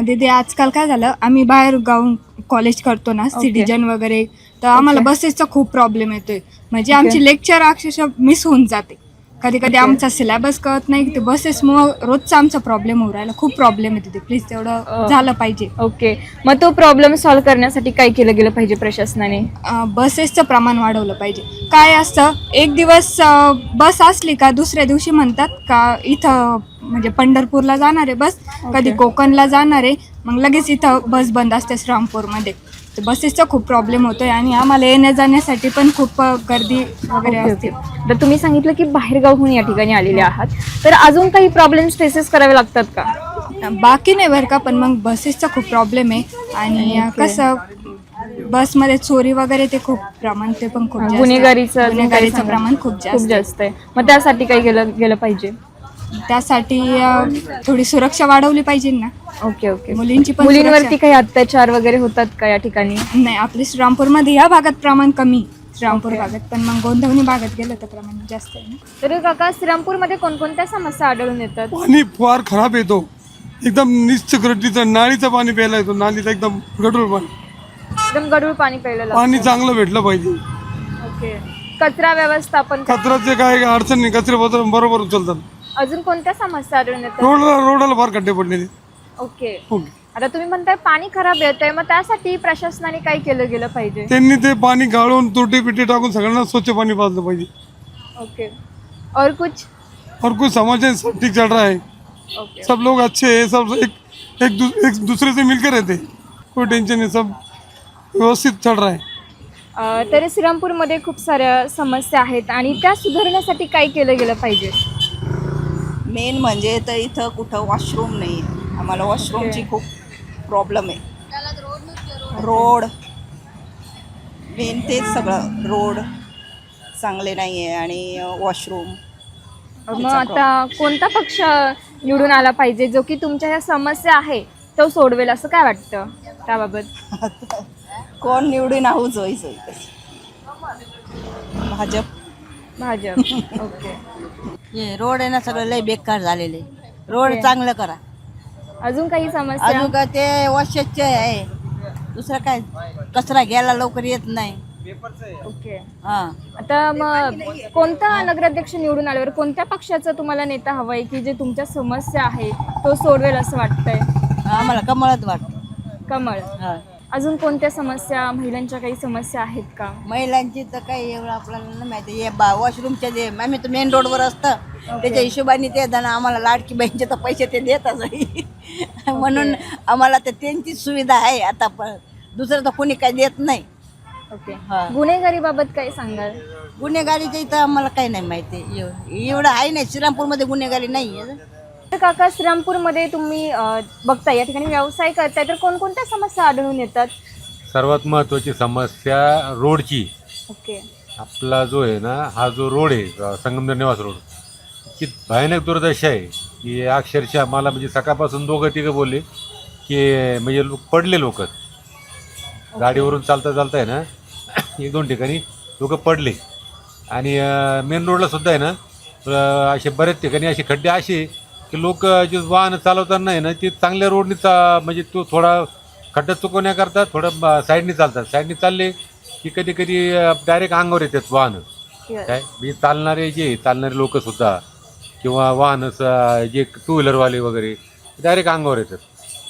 दीदी, आजकाल काय झालं, आम्ही बाहेर गावून कॉलेज करतो ना, सिटीजन वगैरे, तर आम्हाला बसेसचा खूप प्रॉब्लेम येतोय. म्हणजे आमची लेक्चर अक्षरशः मिस होऊन जाते. कधी कधी आमचा सिलेबस कळत नाही, ते बसेसमुळं रोजचा आमचा प्रॉब्लेम होऊ राहिला. खूप प्रॉब्लेम येते. प्लीज तेवढं झालं पाहिजे. ओके. मग तो प्रॉब्लेम सॉल्व्ह करण्यासाठी काय केलं गेलं पाहिजे प्रशासनाने? बसेसचं प्रमाण वाढवलं पाहिजे. काय असतं, एक दिवस बस असली का दुसऱ्या दिवशी म्हणतात का इथं म्हणजे पंढरपूरला जाणार आहे बस, कधी कोकणला जाणार आहे, मग लगेच इथं बस बंद असते श्रीरामपूरमध्ये. तर बसेसचा खूप प्रॉब्लेम होतोय आणि आम्हाला येण्या जाण्यासाठी पण खूप गर्दी वगैरे असते. तर तुम्ही सांगितलं की बाहेरगावहून या ठिकाणी आलेले आहात, तर अजून काही प्रॉब्लेम्स फेसेस करावे लागतात का? बाकी नाही बरं का, पण मग बसेसचा खूप प्रॉब्लेम आहे आणि कसं बसमध्ये चोरी वगैरे ते खूप प्रमाण, ते पण खूप जास्त. गुन्हेगारीचं प्रमाण खूप जास्त आहे. मग त्यासाठी काय गेलं पाहिजे? त्यासाठी थोडी सुरक्षा वाढवली पाहिजे ना. ओके. मुलींची पण मुलींवरती काही अत्याचार वगैरे होतात का या ठिकाणी? नाही, आपल्या श्रीरामपूरमध्ये या भागात प्रमाण कमी, श्रीरामपूर भागात, पण मग गोंधवणी भागात गेलं तर प्रमाण जास्त आहे ना. तर काका, श्रीरामपूरमध्ये कोणकोणत्या समस्या आढळून येतात? पाणी फार खराब येतो, एकदम निष्करटीचं नाळीचं पाणी प्यायला येतो, नालीचं एकदम गढूळ पाणी. एकदम गढूळ पाणी प्यायला लागतं. पाणी चांगलं भेटलं पाहिजे. ओके. कचरा व्यवस्थापन, कचऱ्याचे काय अडचण नाही, कचरे बरोबर उचलतात. अजून कोणत्या समस्या आढळून येतात? रोडाला फार खड्डे पडलेले. ओके. आता तुम्ही म्हणताय पाणी खराब येतंय, मग त्यासाठी प्रशासनाने काय केलं गेलं पाहिजे? त्यांनी ते पाणी गाळून तुरटी पिटी टाकून सगळ्यांना स्वच्छ पाणी पाजलं पाहिजे. ओके. और कुछ समाज है, सब ठीक चल रहा है. ओके. सब लोग अच्छे हैं, सब एक दूसरे से मिलकर रहते, कोई टेंशन नहीं, सब व्यवस्थित चल रहा है. तर श्रीरामपूरमध्ये खूप साऱ्या समस्या आहेत आणि त्या सुधारण्यासाठी काय केलं गेलं पाहिजे? मेन म्हणजे तर इथं कुठं वॉशरूम नाही, आम्हाला वॉशरूमची खूप प्रॉब्लेम आहे. रोड मेन तेच सगळं, रोड चांगले नाही आहे आणि वॉशरूम. मग आता कोणता पक्ष निवडून आला पाहिजे जो की तुमच्या ह्या समस्या आहे तो सोडवेल, असं काय वाटतं त्याबाबत? कोण निवडून आहोत व्हायचं? भाजप. ओके. हे रोड आहे ना सगळं लय बेकार झालेले, रोड चांगलं करा. अजून काही समस्या? अजून का ते वर्षाचे आहे, दुसरं काय, कचरा घ्यायला लवकर येत नाही. ओके. हां, आता मग कोणता नगराध्यक्ष निवडून आल्यावर कोणत्या पक्षाचा तुम्हाला नेता हवाय की जे तुमच्या समस्या आहे तो सोडवेल असं वाटतंय? आम्हाला कमळच वाटतं. कमळ. हां, अजून कोणत्या समस्या, महिलांच्या काही समस्या आहेत का? महिलांची तर काही एवढं आपल्याला नाही माहिती. हे वॉशरूमच्या जे आम्ही तर मेन रोडवर असतं, त्याच्या हिशोबाने ते जण आम्हाला लाडकी बहिणीचे तर पैसे ते देतच नाही. म्हणून आम्हाला तर त्यांचीच सुविधा आहे आता, पण दुसरं तर कोणी काही देत नाही. ओके. हां, गुन्हेगारी बाबत काय सांगाल? गुन्हेगारीच्या इथं आम्हाला काही नाही माहिती. एवढं आहे नाही, श्रीरामपूरमध्ये गुन्हेगारी नाही आहे. तर काका, श्रीरामपूरमध्ये तुम्ही बघताय या ठिकाणी व्यवसाय करताय, तर कोणकोणत्या समस्या आढळून येतात? सर्वात महत्त्वाची समस्या रोडची. ओके. आपला जो आहे ना, हा जो रोड आहे संगमनेर निवास रोड, ची भयानक दुर्दशा आहे की अक्षरशः मला म्हणजे सकाळपासून तिघं बोलले की म्हणजे पडले लोक गाडीवरून चालता आहे ना, 1-2 ठिकाणी लोक पडले. आणि मेन रोडला सुद्धा आहे ना, असे बरेच ठिकाणी असे खड्डे असे की लोक जे वाहन चालवताना आहे ना, ते चांगल्या रोडने म्हणजे तो थोडा खड्डा चुकवण्याकरता थोडं साईडने चालतात. साईडने चालले की कधी डायरेक्ट अंगावर येतात वाहनं. काय म्हणजे चालणारे लोकसुद्धा किंवा वाहन जे 2 व्हीलरवाले वगैरे डायरेक्ट अंगावर येतात.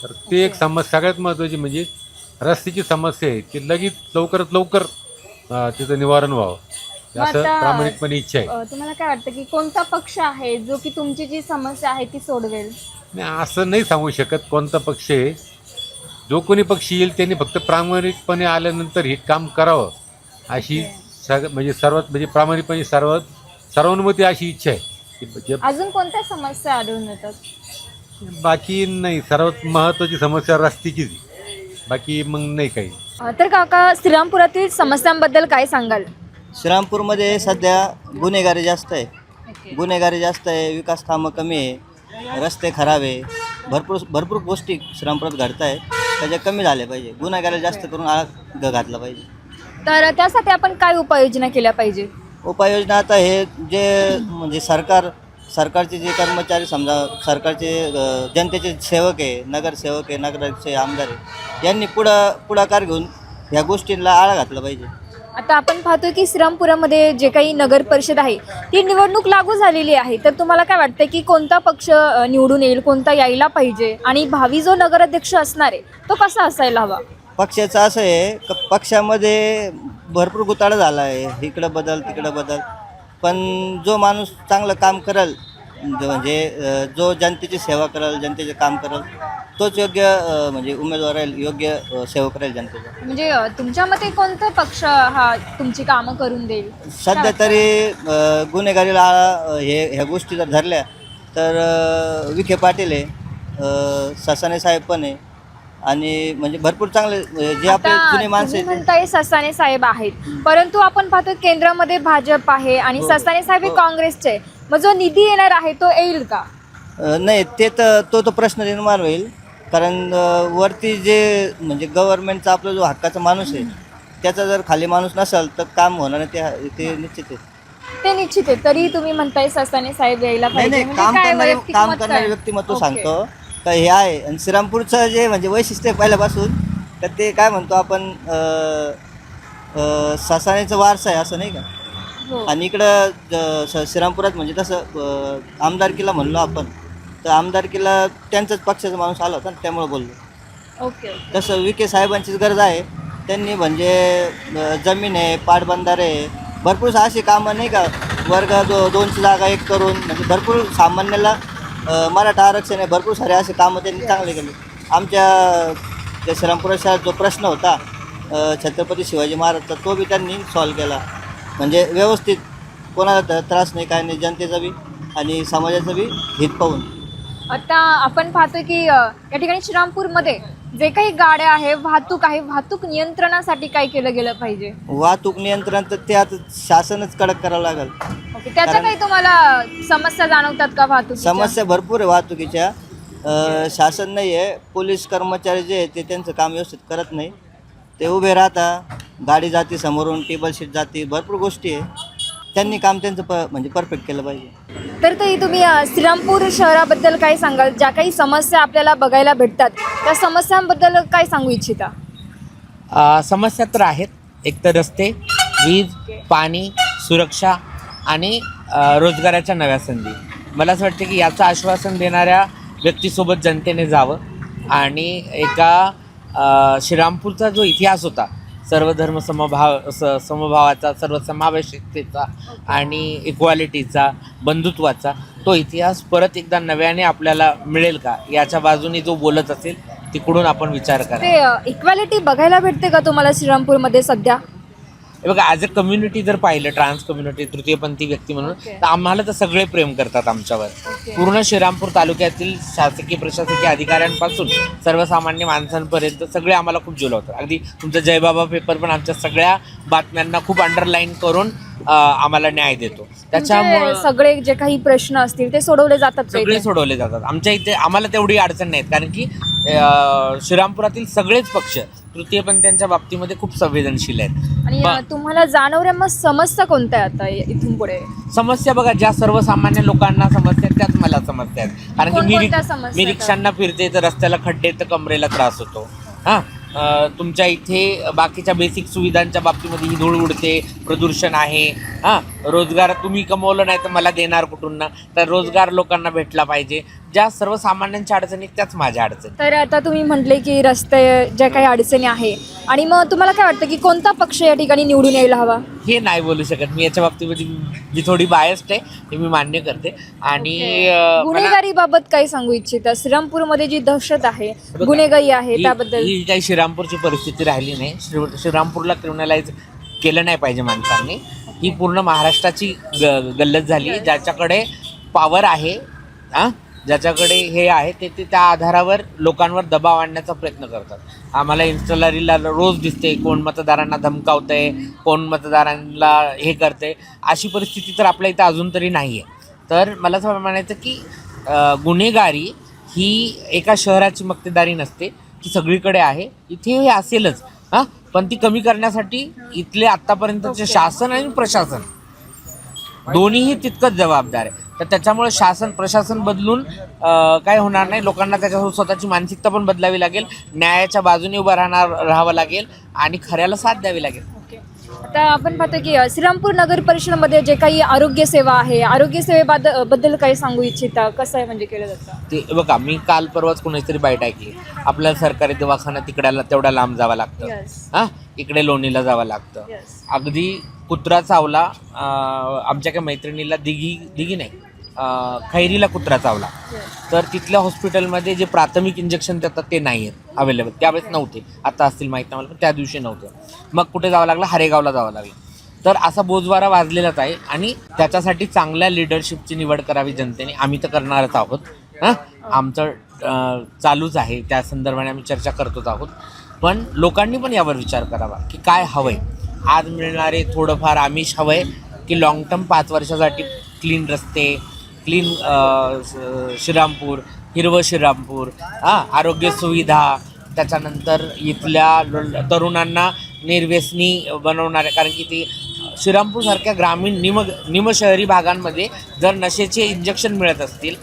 तर ते एक समस्या सगळ्यात महत्त्वाची म्हणजे रस्त्याची समस्या आहे, ती लगेच लवकरात लवकर तिचं निवारण व्हावं असं प्रामाणिकपणे इच्छा आहे. तुम्हाला काय वाटतं की कोणता पक्ष आहे जो की तुमची जी समस्या आहे ती सोडवेल? नाही, असं नाही सांगू शकत कोणता पक्ष आहे. जो कोणी पक्ष येईल त्यांनी फक्त प्रामाणिकपणे आल्यानंतर हे काम करावं अशी म्हणजे सर्वात म्हणजे प्रामाणिकपणे सर्वानुमती अशी इच्छा आहे. अजून कोणत्या समस्या आढळून येतात? बाकी नाही, सर्वात महत्त्वाची समस्या रस्त्याचीच, बाकी मग नाही काही. तर काका, श्रीरामपुरातील समस्यांबद्दल काय सांगाल? श्रीरामपूरमध्ये सध्या गुन्हेगारी जास्त आहे, विकास कामं कमी आहे, रस्ते खराब आहे, भरपूर गोष्टी श्रीरामपुरात घडत आहेत, त्याच्या कमी झाल्या पाहिजे. गुन्हेगारी जास्त करून आळा घातला पाहिजे. तर त्यासाठी आपण काय उपाययोजना केल्या पाहिजे? उपाययोजना आता हे जे म्हणजे सरकारचे जे कर्मचारी, समजा सरकारचे जनतेचे सेवक आहे, नगरसेवक आहे, नगराचे आमदार आहे, यांनी पुढाकार घेऊन ह्या गोष्टींना आळा घातला पाहिजे. आता आपण पाहतोय की श्रीरामपुरामध्ये जे काही नगर परिषद आहे ती निवडणूक लागू झालेली आहे, तर तुम्हाला काय वाटतं की कोणता पक्ष निवडून येईल, कोणता यायला पाहिजे आणि भावी जो नगराध्यक्ष असणार आहे तो कसा असायला हवा? पक्षाचं असं आहे की पक्षामध्ये भरपूर घोटाळा झाला आहे, इकडं बदल तिकडं बदल, पण जो माणूस चांगलं काम करेल, म्हणजे जो जनतेची सेवा करेल, जनतेचे काम करेल, तोच योग्य म्हणजे उमेदवार राहील, योग्य सेवक राहील जनतेचा. म्हणजे तुमच्या मते कोणता पक्ष हा तुमची कामं करून देईल? सध्या तरी गुन्हेगारीला ह्या गोष्टी जर धरल्या तर विखे पाटील आहे, ससाणे साहेब पण आहे आणि म्हणजे भरपूर चांगले जे आपले आता जुने माणसं तुम्ही आहेत. म्हणताय ससाणे साहेब आहेत, परंतु आपण पाहतो केंद्रामध्ये भाजप आहे आणि ससाणे साहेब हे काँग्रेसचे. मग जो निधी येणार आहे तो येईल का? नाही ते तर तो प्रश्न निर्माण होईल, कारण वरती जे म्हणजे गव्हर्नमेंटचा आपला जो हक्काचा माणूस आहे त्याचा जर खाली माणूस नसेल तर काम होणार नाही, ते निश्चित आहे. ते निश्चित आहे. तरी तुम्ही म्हणताय ससाणे साहेब यायला नाही पाहिजे. नाही, म्हणजे काम काय करणारे वैयक्तिक काम मत करणारे काय? व्यक्तिमत्व ओके. सांगतो का हे आहे. आणि श्रीरामपूरचं जे म्हणजे वैशिष्ट्य आहे पहिल्यापासून, तर ते काय म्हणतो आपण ससाण्याचं वारसा आहे असं नाही का. हो. आणि इकडं श्रीरामपुरात म्हणजे तसं आमदारकीला म्हणलो आपण, तर आमदारकीला त्यांचाच पक्षाचा माणूस आला होता ना, त्यामुळे बोललो. ओके. तसं विखे साहेबांचीच गरज आहे. त्यांनी म्हणजे जमीन आहे, पाटबंधारे आहे, भरपूर अशी कामं नाही का, वर्ग 200 जागा एक करून म्हणजे भरपूर सामान्याला मराठा आरक्षण आहे, भरपूर सारे असे कामं त्यांनी चांगले केले. आमच्या त्या श्रीरामपुरा शहरात जो प्रश्न होता छत्रपती शिवाजी महाराजचा, तो बी त्यांनी सॉल्व केला. म्हणजे व्यवस्थित, कोणाला त्रास नाही, काय नाही, जनतेचा बी आणि समाजाचं बी हित पाहून. आता आपण पाहतोय की या ठिकाणी श्रीरामपूरमध्ये जे काही गाड्या आहे, वाहतूक आहे, वाहतूक नियंत्रणासाठी काय केलं गेलं पाहिजे? वाहतूक नियंत्रण तर ते आता शासनच कडक करावं लागेल. ओके. त्याच्या काही तुम्हाला समस्या जाणवतात का वाहतूक? समस्या भरपूर आहे वाहतुकीच्या. शासन नाही आहे, पोलीस कर्मचारी जे आहे ते त्यांचं काम व्यवस्थित करत नाही. ते उभे राहता, गाडी जाते समोरून, टेबल शीट जाते, भरपूर गोष्टी आहे. त्यांनी काम त्यांचं म्हणजे परफेक्ट केलं पाहिजे. तर ते तुम्ही श्रीरामपूर शहराबद्दल काय सांगाल? ज्या काही समस्या आपल्याला बघायला भेटतात त्या समस्यांबद्दल काय सांगू इच्छिता? समस्या तर आहेत. एक तर रस्ते, वीज, पाणी, सुरक्षा आणि रोजगाराच्या नव्या संधी. मला असं वाटतं की याचं आश्वासन देणाऱ्या व्यक्तीसोबत जनतेने जावं आणि एका श्रीरामपूरचा जो इतिहास होता, सर्वधर्म समभावाचा, सर्वसमावेशकतेचा आणि इक्वालिटीचा, बंधुत्वाचा, तो इतिहास परत एकदा नव्याने आपल्याला मिळेल का, याच्या बाजूने जो बोलत असेल तिकडून आपण विचार करा. ते इक्वॅलिटी बघायला भेटते का तुम्हाला श्रीरामपूरमध्ये सध्या? हे बघा, ॲज अ कम्युनिटी जर पाहिलं, ट्रान्स कम्युनिटी, तृतीयपंथी व्यक्ती म्हणून, तर आम्हाला तर सगळे प्रेम करतात आमच्यावर. पूर्ण श्रीरामपूर तालुक्यातील शासकीय प्रशासकीय अधिकाऱ्यांपासून सर्वसामान्य माणसांपर्यंत सगळे आम्हाला खूप जिवलवतात. अगदी तुमचा जयबाबा पेपर पण आमच्या सगळ्या बातम्यांना खूप अंडरलाईन करून आम्हाला न्याय देतो. त्याच्यामुळे सगळे जे काही प्रश्न असतील ते सोडवले जातात का सगळे इथे? सोडवले जातात. आमच्या इथे आम्हाला तेवढी अडचण नाहीत, कारण की श्रीरामपुरातील सगळेच पक्ष तृतीयपंथीयांच्या बाबतीमध्ये खूप संवेदनशील आहेत. आणि तुम्हाला जाणवऱ्या मग समस्या कोणत्या आता इथून पुढे? समस्या बघा, ज्या सर्वसामान्य लोकांना समस्या आहेत त्याच मला समस्या आहेत. कारण की कोणकोणत्या समस्या मी रिक्षांना फिरते तर रस्त्याला खड्डे तर कमरेला त्रास होतो. तुमच्या इथे बाकीच्या बेसिक सुविधांच्या बाबतीमध्ये ही धूळ उडते, प्रदूषण आहे. रोजगार तुम्ही कमवलं नाही तर मला देणार कुठून ना, तर रोजगार लोकांना भेटला पाहिजे. ज्या सर्वसामान्यांच्या अडचणी त्याच माझ्या अडचणी. तर आता तुम्ही म्हटले की रस्ते ज्या काही अडचणी आहे, आणि मग तुम्हाला काय वाटतं की कोणता पक्ष या ठिकाणी निवडून यायला हवा? हे नाही बोलू शकत मी. याच्या बाबतीमध्ये मी थोडी बायस्ड आहे, हे मी मान्य करते. आणि गुन्हेगारीबाबत काय सांगू इच्छिता? श्रीरामपूरमध्ये जी दहशत आहे, गुन्हेगारी आहे, त्याबद्दल? ही काही श्रीरामपूरची परिस्थिती राहिली नाही. श्रीरामपूरला क्रिमिनलाइज केलं नाही पाहिजे माणसांनी. ही पूर्ण महाराष्ट्राची गल्लत झाली. ज्याच्याकडे पॉवर आहे, ज्याच्याकडे हे आहे, ते त्या आधारावर लोकांवर दबाव आणण्याचा प्रयत्न करतात. आम्हाला इन्स्टॉलरीला रोज दिसते, कोण मतदारांना धमकावतंय, कोण मतदारांना हे करते. अशी परिस्थिती तर आपल्या इथं अजून तरी नाही आहे. तर मला असं म्हणायचं की गुन्हेगारी ही एका शहराची मक्तेदारी नसते, ती सगळीकडे आहे. इथे हे असेलच, पण ती कमी करण्यासाठी इथले आत्तापर्यंतचे शासन आणि प्रशासन दोन्हीही तितकंच जबाबदार आहे. तर त्याच्यामुळे शासन प्रशासन बदलून काय होणार नाही. लोकांना त्याच्यासोबत स्वतःची मानसिकता पण बदलावी लागेल, न्यायाच्या बाजूने उभं राहावं लागेल आणि खऱ्याला साथ द्यावी लागेल. आता आपण पाहतो की श्रीरामपूर नगर परिषदेमध्ये जे काही आरोग्य सेवा आहे, आरोग्य सेवेबद्दल काही सांगू इच्छिता? कसं आहे म्हणजे केलं जातं ते? बघा, मी काल परवाच कोणीतरी बाईट ऐकली, आपल्याला सरकारी दवाखाना तिकड्याला तेवढा लांब जावं लागतं, इकडे लोणीला जावं लागतं. अगदी कुत्रा चावला, आमच्या काही मैत्रिणीला दिघी नाही, खैरीला कुत्रा चावला, तर तिथल्या हॉस्पिटलमध्ये जे प्राथमिक इंजेक्शन देतात ते नाही आहेत अवेलेबल. त्यावेळेस नव्हते, आता असतील माहीत नाही मला, पण त्या दिवशी नव्हते. मग कुठे जावं लागलं? हरेगावला जावं लागलं. तर असा बोजवारा वाजलेलाच आहे आणि त्याच्यासाठी चांगल्या लिडरशिपची निवड करावी जनतेने. आम्ही तर करणारच आहोत. आमचं चालूच आहे, त्या संदर्भाने आम्ही चर्चा करतोच आहोत. पण लोकांनी पण यावर विचार करावा की काय हवं आहे. आज मिळणारे थोडंफार आमिष हवं आहे की लॉंग टर्म 5 वर्षासाठी क्लीन रस्ते, क्लीन श्रीरामपूर, हिरवं श्रीरामपूर, आरोग्य सुविधा, त्याच्यानंतर इथल्या तरुणांना निर्व्यसनी बनवणारे. कारण की ती श्रीरामपूरसारख्या ग्रामीण निमशहरी भागांमध्ये जर नशेचे इंजेक्शन मिळत असतील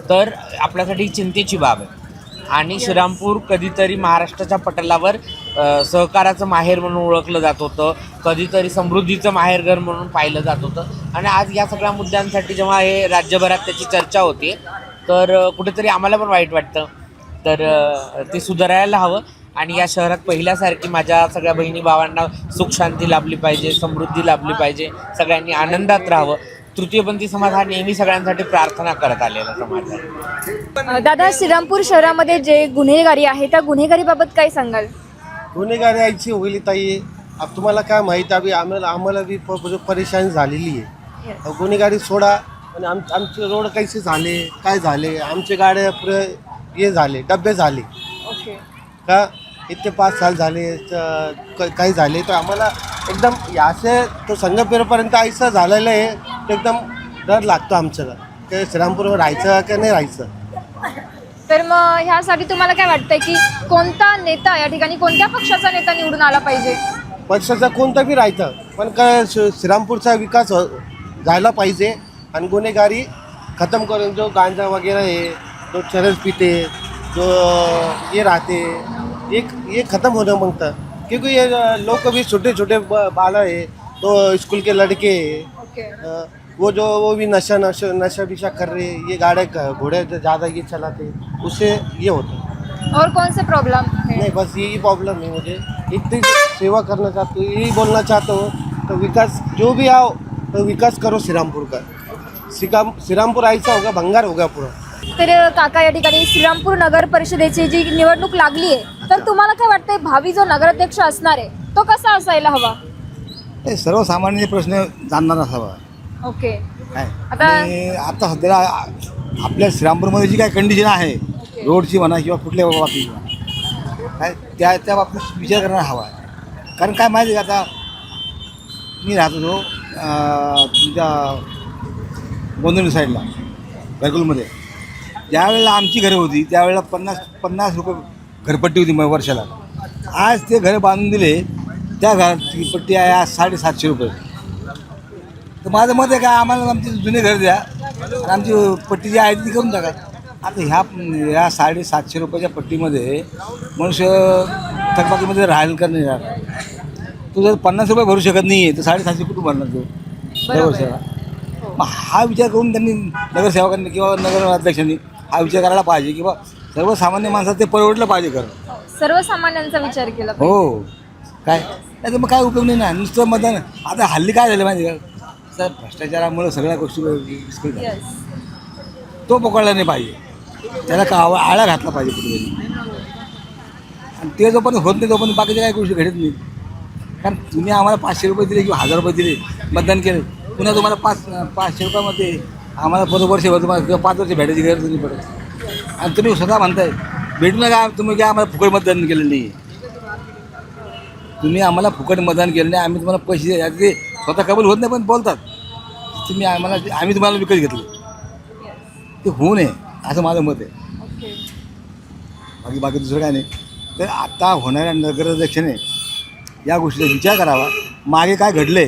तर आपल्यासाठी चिंतेची बाब आहे. आणि श्रीरामपूर कधीतरी महाराष्ट्राच्या पटलावर सहकाराचं माहेर म्हणून ओळखलं जात होतं, कधीतरी समृद्धीचं माहेरघर म्हणून पाहिलं जात होतं. आणि आज या सगळ्या मुद्द्यांसाठी जेव्हा हे राज्यभरात त्याची चर्चा होते तर कुठेतरी आम्हाला पण वाईट वाटतं. तर ते सुधारायला हवं आणि या शहरात पहिल्यासारखी माझ्या सगळ्या बहिणी भावांना सुखशांती लाभली पाहिजे, समृद्धी लाभली पाहिजे, सगळ्यांनी आनंदात राहावं. तृतीयपंथी समाज हा नेहमी सगळ्यांसाठी प्रार्थना करत आलेला समाज आहे. दादा, श्रीरामपूर शहरामध्ये जे गुन्हेगारी आहे त्या गुन्हेगारीबाबत काय सांगाल? गुन्हेगारी यायची होईल ताई. अब तुम्हाला काय माहीत आहे, आम्हाला बी परेशानी झालेली आहे. गुन्हेगारी सोडा आणि आमचे रोड कैसे झाले, काय झाले, आमचे गाड्या पुरे हे झाले, डबे झाले का इतके 5 साल झाले काही झाले. तर आम्हाला एकदम याचे तो संगमनेरपर्यंत ऐसा झालेलं आहे, एकदम डर लागतो आमच्याला की श्रीरामपूरवर राहायचं का नाही राहायचं. तर मग ह्यासाठी तुम्हाला काय वाटतंय की कोणता नेता या ठिकाणी, कोणत्या पक्षाचा नेता निवडून आला पाहिजे? पक्षाचा कोणता बी राहायचं, पण काय श्रीरामपूरचा विकास झाला पाहिजे आणि गुन्हेगारी खतम करून जो गांजा वगैरे आहे, जो चरस पिते, जो ये राहते, ये ख़त्म होना मांगता. क्योंकि ये लोग भी छोटे छोटे बाला है, तो स्कूल के लड़के हैं, वो भी नशा विशा कर रहे हैं. ये गाड़े घोड़े ज़्यादा ये चलाते, उससे ये होता. और कौन से प्रॉब्लम है? नहीं, बस यही प्रॉब्लम है. मुझे इतनी सेवा करना चाहता हूँ, यही बोलना चाहता हूँ. तो विकास जो भी आओ तो विकास करो श्रीरामपुर का. श्रीरामपुर ऐसा होगा, भंगार होगा पूरा. तर काका, या ठिकाणी श्रीरामपूर नगर परिषदेची जी निवडणूक लागली आहे, तर तुम्हाला काय वाटतंय भावी जो नगराध्यक्ष असणार आहे तो कसा असायला हवा? सर्वसामान्य प्रश्न जाणणार असावा. ओके. आता सध्याला आपल्या श्रीरामपूरमध्ये जी काय कंडिशन आहे, रोडची म्हणा किंवा कुठल्या बाबतीत म्हणा, काय त्या बाबतीत विचार करणार हवा. कारण काय माहिती आहे का, आता मी राहतो जो तुमच्या गोंधळी साईडला घरकुलमध्ये, ज्यावेळेला आमची घरं होती त्यावेळेला 50 रुपये घरपट्टी होती वर्षाला. आज ते घर बांधून दिले, त्या घराची पट्टी आहे आज 750 रुपये. तर माझं मत आहे का, आम्हाला आमचे जुने घर द्या आणि आमची पट्टी जी आहे ती करून टाका. आता ह्या 750 रुपयाच्या पट्टीमध्ये मनुष्य थकबाकीमध्ये राहायला का नाही राहणार. तो जर 50 रुपये भरू शकत नाही आहे तर 750 कुठून भरणार तो दर वर्षाला. मग हा विचार करून त्यांनी नगरसेवकांनी किंवा नगराध्यक्षांनी हा विचार करायला पाहिजे की बा सर्वसामान्य माणसाला ते परवडलं पाहिजे. करणं सर्वसामान्यांचा विचार केला पाहिजे. हो, काय नाही मग काय उपयोग नाही ना नुसतं मतदान. आता हल्ली काय झालं माहिती का सर, भ्रष्टाचारामुळे सगळ्या गोष्टी तो पकडला नाही पाहिजे, त्याला का आळा घातला पाहिजे कुठेतरी. आणि ते जोपर्यंत होत नाही तोपर्यंत बाकीच्या काही गोष्टी घडत नाही. कारण तुम्ही आम्हाला 500 रुपये दिले किंवा 1000 रुपये दिले, मतदान केलं, पुन्हा तुम्हाला 500 रुपयामध्ये आम्हाला परत वर्षभर तुम्हाला किंवा 5 वर्ष भेटायची गरज नाही पडत. आणि तुम्ही स्वतः म्हणताय भेटू नका, तुम्ही काय आम्हाला फुकट मतदान केलं नाही, तुम्ही आम्हाला फुकट मतदान केलं नाही, आम्ही तुम्हाला पैसे द्या. ते स्वतः कबूल होत नाही पण बोलतात तुम्ही आम्ही तुम्हाला विकत घेतलं. ते होऊ नये असं माझं मत आहे. बाकी दुसरं काय नाही. तर आता होणाऱ्या नगराध्यक्षाने या गोष्टीचा विचार करावा, मागे काय घडले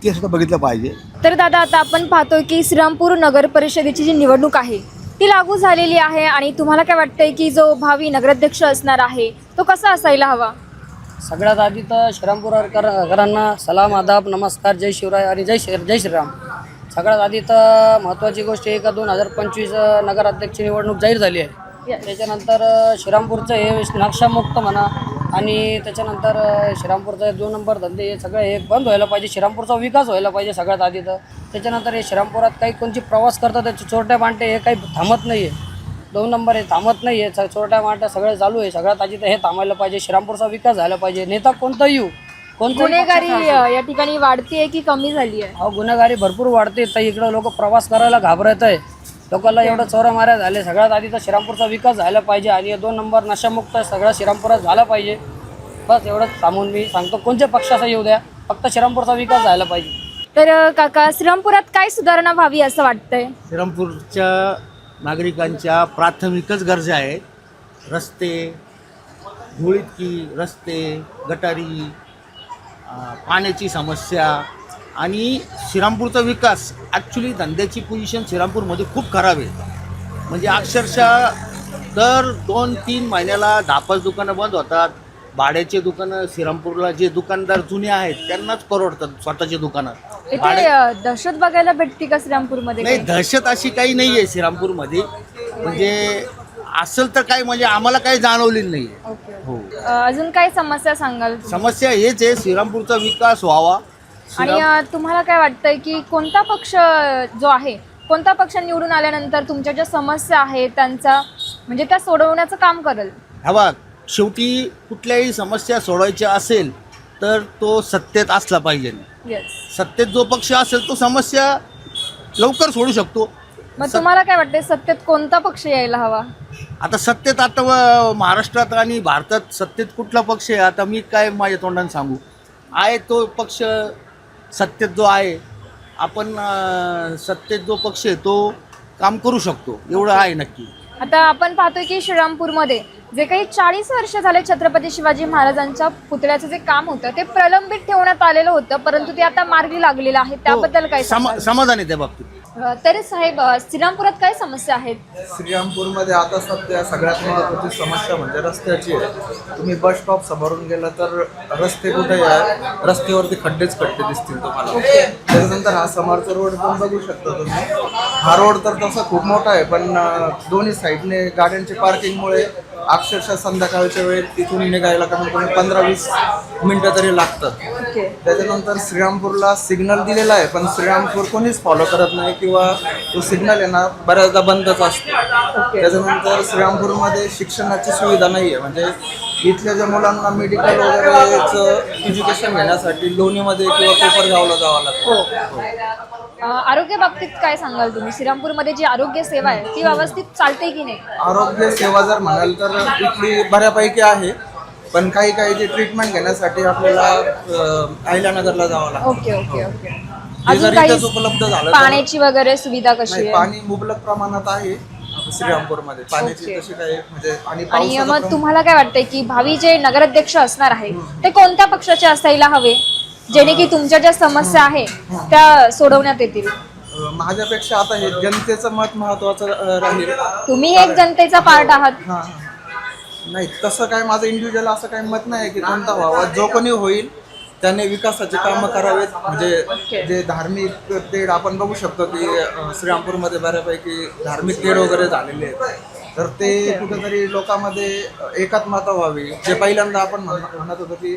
ते सुद्धा बघितलं पाहिजे. तर दादा, आता आपण पाहतोय की श्रीरामपूर नगर परिषदेची जी निवडणूक आहे ती लागू झालेली आहे आणि तुम्हाला काय वाटतंय की जो भावी नगराध्यक्ष असणार आहे तो कसा असायला हवा? सगळ्यात आधी तर श्रीरामपूरकरांना सलाम, आदाब, नमस्कार, जय शिवराय आणि जय श्रीराम. सगळ्यात आधी तर महत्त्वाची गोष्ट आहे का 2025 नगराध्यक्ष निवडणूक जाहीर झाली आहे. त्याच्यानंतर श्रीरामपूरचं हे नक्षामुक्त म्हणा आणि त्याच्यानंतर श्रीरामपूरचा 2 नंबर धंदे हे सगळं हे बंद व्हायला पाहिजे. श्रीरामपूरचा विकास व्हायला पाहिजे सगळ्यात आधी तर. त्याच्यानंतर हे श्रीरामपुरात काही कोणची प्रवास करतात त्याचे चोरट्या बांटे हे काही थांबत नाही आहे. 2 नंबर हे थांबत नाही आहे. चोरट्या बांट्या सगळं चालू आहे. सगळ्यात आधी तर हे थांबायला पाहिजे. श्रीरामपूरचा विकास झाला पाहिजे. नेता कोणता येऊ, गुन्हेगारी या ठिकाणी वाढतीये की कमी झाली आहे? अहो गुन्हेगारी भरपूर वाढते. तर इकडं लोक प्रवास करायला घाबरत आहे. लोकांना एवढं चोऱ्यामाऱ्या झाले. सगळ्यात आधी तर श्रीरामपूरचा विकास झाला पाहिजे आणि 2 नंबर नशामुक्त सगळा श्रीरामपुरात झाला पाहिजे. बस एवढंच थांबून मी सांगतो. कोणत्या पक्षाचा येऊ द्या, फक्त श्रीरामपूरचा विकास झाला पाहिजे. तर काका, श्रीरामपुरात काय सुधारणा व्हावी असं वाटतंय? श्रीरामपूरच्या नागरिकांच्या प्राथमिकच गरजा आहेत. रस्ते, धुळीतकी रस्ते, गटारी, पाण्याची समस्या आणि श्रीरामपूरचा विकास. ॲक्च्युली धंद्याची पोझिशन श्रीरामपूरमध्ये खूप खराब आहे. म्हणजे अक्षरशः दर 2-3 महिन्याला 10-5 दुकानं बंद होतात. भाड्याचे दुकानं श्रीरामपूरला जे दुकानदार जुने आहेत त्यांनाच परवडतात स्वतःचे दुकानं. इथे दहशत बघायला भेटते का श्रीरामपूरमध्ये? नाही, दहशत अशी काही नाही आहे श्रीरामपूरमध्ये. म्हणजे असेल तर काही म्हणजे आम्हाला काही जाणवलेलं नाही आहे. हो. अजून काय समस्या सांगाल? समस्या हेच आहे, श्रीरामपूरचा विकास व्हावा. आणि तुम्हाला काय वाटतंय की कोणता पक्ष जो आहे, कोणता पक्ष निवडून आल्यानंतर तुमच्या ज्या समस्या आहेत त्यांचा म्हणजे त्या सोडवण्याचं काम करेल? हवा शेवटी कुठल्याही समस्या सोडवायच्या असेल तर तो सत्तेत असला पाहिजे. सत्तेत जो पक्ष असेल तो समस्या लवकर सोडू शकतो. मग तुम्हाला काय वाटतंय सत्तेत कोणता पक्ष यायला हवा? आता सत्तेत आता महाराष्ट्रात आणि भारतात सत्तेत कुठला पक्ष आहे आता मी काय माझ्या तोंडाने सांगू. आहे तो पक्ष सत्तेत जो आहे, आपण सत्तेत जो पक्ष आहे तो काम करू शकतो एवढं आहे नक्की. आता आपण पाहतोय की श्रीरामपूरमध्ये जे काही 40 वर्ष झाले छत्रपती शिवाजी महाराजांच्या पुतळ्याचं जे काम होतं ते प्रलंबित ठेवण्यात आलेलं होतं, परंतु ते आता मार्गी लागलेलं आहे. त्याबद्दल काय समाधान आहे त्या बाबतीत? तर साहेब, श्रीरामपुरात काय समस्या आहेत? श्रीरामपूरमध्ये आता सध्या सगळ्यात महत्त्वाची समस्या म्हणजे रस्त्याची आहे. तुम्ही बस स्टॉप समोरून गेला तर रस्ते कुठे आहे, रस्त्यावरती खड्डेच खड्डे दिसतील तुम्हाला. त्याच्यानंतर हा समोरचा रोड पण बघू शकता तुम्ही. हा रोड तर तसा खूप मोठा आहे पण दोन्ही साईडने गाड्यांच्या पार्किंगमुळे अक्षरशः संध्याकाळच्या वेळेत तिथून निघायला कमीत कमी 15-20 मिनटं तरी लागतात. त्याच्यानंतर श्रीरामपूरला सिग्नल दिलेला आहे पण श्रीरामपूर कोणीच फॉलो करत नाही किंवा तो सिग्नल आहे ना बऱ्याचदा बंदच असतो. त्याच्यानंतर श्रीरामपूरमध्ये शिक्षणाची सुविधा नाही आहे. म्हणजे इथल्या ज्या मुलांना मेडिकल वगैरेचं एज्युकेशन घेण्यासाठी लोणीमध्ये किंवा कोपरगावला जावं लागतं. आरोग्य बाबतीत काय सांगाल तुम्ही? श्रीरामपूरमध्ये जी आरोग्य सेवा आहे ती व्यवस्थित चालते की नाही? आरोग्य सेवा जर म्हणाल तर इथली बऱ्यापैकी आहे पण काही काही जे ट्रीटमेंट घेण्यासाठी आपल्याला अहिल्यानगरला जावं लागतं. Okay okay okay. अजून काही उपलब्ध झालं पाण्याची वगैरे सुविधा कशी आहे? पाणी मुबलक प्रमाणात आहे श्रीरामपूरमध्ये. पाण्याची तशी काही म्हणजे आणि मग तुम्हाला काय वाटतंय की भावी जे नगराध्यक्ष असणार आहे ते कोणत्या पक्षाचे असायला हवे जेणे की तुमच्या ज्या समस्या आहे त्या सोडवण्यात येतील? माझ्यापेक्षा आता हे जनतेचं मत महत्वाचं राहील. तुम्ही एक जनतेचा पार्ट आहात. नाही तसं काय माझं इंडिव्हिज्युअल असं काही मत नाही की कोणता व्हावा. जो कोणी होईल त्याने विकासाचे कामं करावेत. म्हणजे जे धार्मिक तेढ आपण बघू शकतो की श्रीरामपूरमध्ये बऱ्यापैकी धार्मिक तेढ वगैरे झालेले आहेत तर ते कुठेतरी लोकांमध्ये एकात्मता व्हावी. जे पहिल्यांदा आपण म्हणत होतो की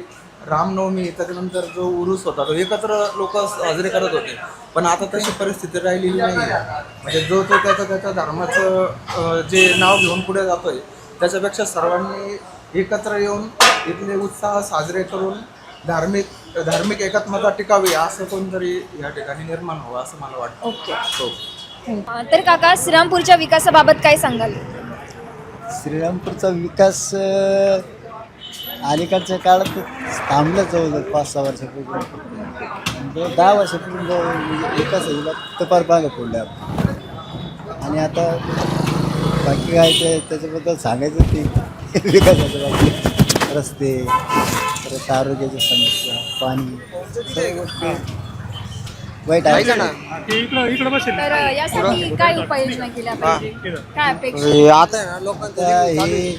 रामनवमी त्याच्यानंतर जो उरूस होता तो एकत्र लोक साजरे करत होते पण आता तशी परिस्थिती राहिलेली नाही आहे. म्हणजे जो तो त्याच्या धर्माचं जे नाव घेऊन पुढे जातोय त्याच्यापेक्षा सर्वांनी एकत्र येऊन इथले उत्साह साजरे करून धार्मिक एकात्मता टिकावी असं कोणतरी या ठिकाणी निर्माण व्हावं असं मला वाटतं. ओके. तर काका, श्रीरामपूरच्या विकासाबाबत काय सांगाल? श्रीरामपूरचा विकास अलीकडच्या काळात थांबलाच जवळजवळ 5-6 वर्षापूर्वी. 10 वर्षापूर्वी विकास झाला तर फार मागं पडलं आपण. आणि आता बाकी काय ते त्याच्याबद्दल सांगायचं ते विकासाच्या बाबतीत रस्ते, परत आरोग्याच्या समस्या, पाणी, सर्व गोष्टी वाईट आहे. तर यासाठी काय उपाययोजना केल्या पाहिजे? काय अपेक्षा? आता लोकांचा हे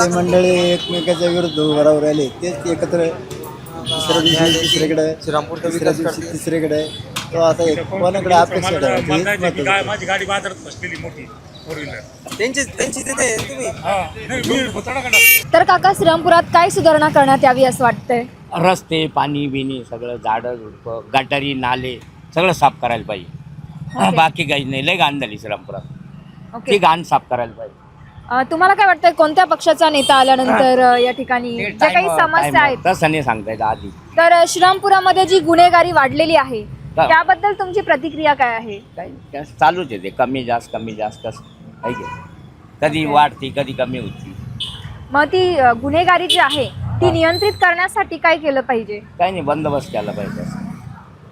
मंडळी एकमेकाच्या विरुद्ध उभं राहून राहिले तेच एकत्र दुसऱ्या दिवशी तिसरीकडे तो आता कोणाकडे अपेक्षा माझी गाडी बाजारात बसलेली मोठी फोर व्हीलर. तर काका श्रीरामपुरात काय सुधारणा करण्यात यावी असं वाटतंय? रस्ते, पाणी बिणी सगळं, झाडं झुडपं, गटारी नाले सगळं साफ करायला पाहिजे. बाकी काही नाही. लय घाण झाली श्रीरामपुरात. ती ओके. घाण साफ करायला पाहिजे. तुम्हाला काय वाटतंय कोणत्या पक्षाचा नेता आल्यानंतर या ठिकाणी ज्या काही समस्या आहेत तसं नाही सांगता येत आधी. तर श्रीरामपुरामध्ये जी गुन्हेगारी वाढलेली आहे त्याबद्दल तुमची प्रतिक्रिया काय आहे? काही चालूच आहे ते, कमी जास्त कसं आहे की. कधी वाढते कधी कमी होती. मग ती गुन्हेगारी जी आहे ती नियंत्रित करण्यासाठी काय केलं पाहिजे? काही नाही, बंदोबस्त केला पाहिजे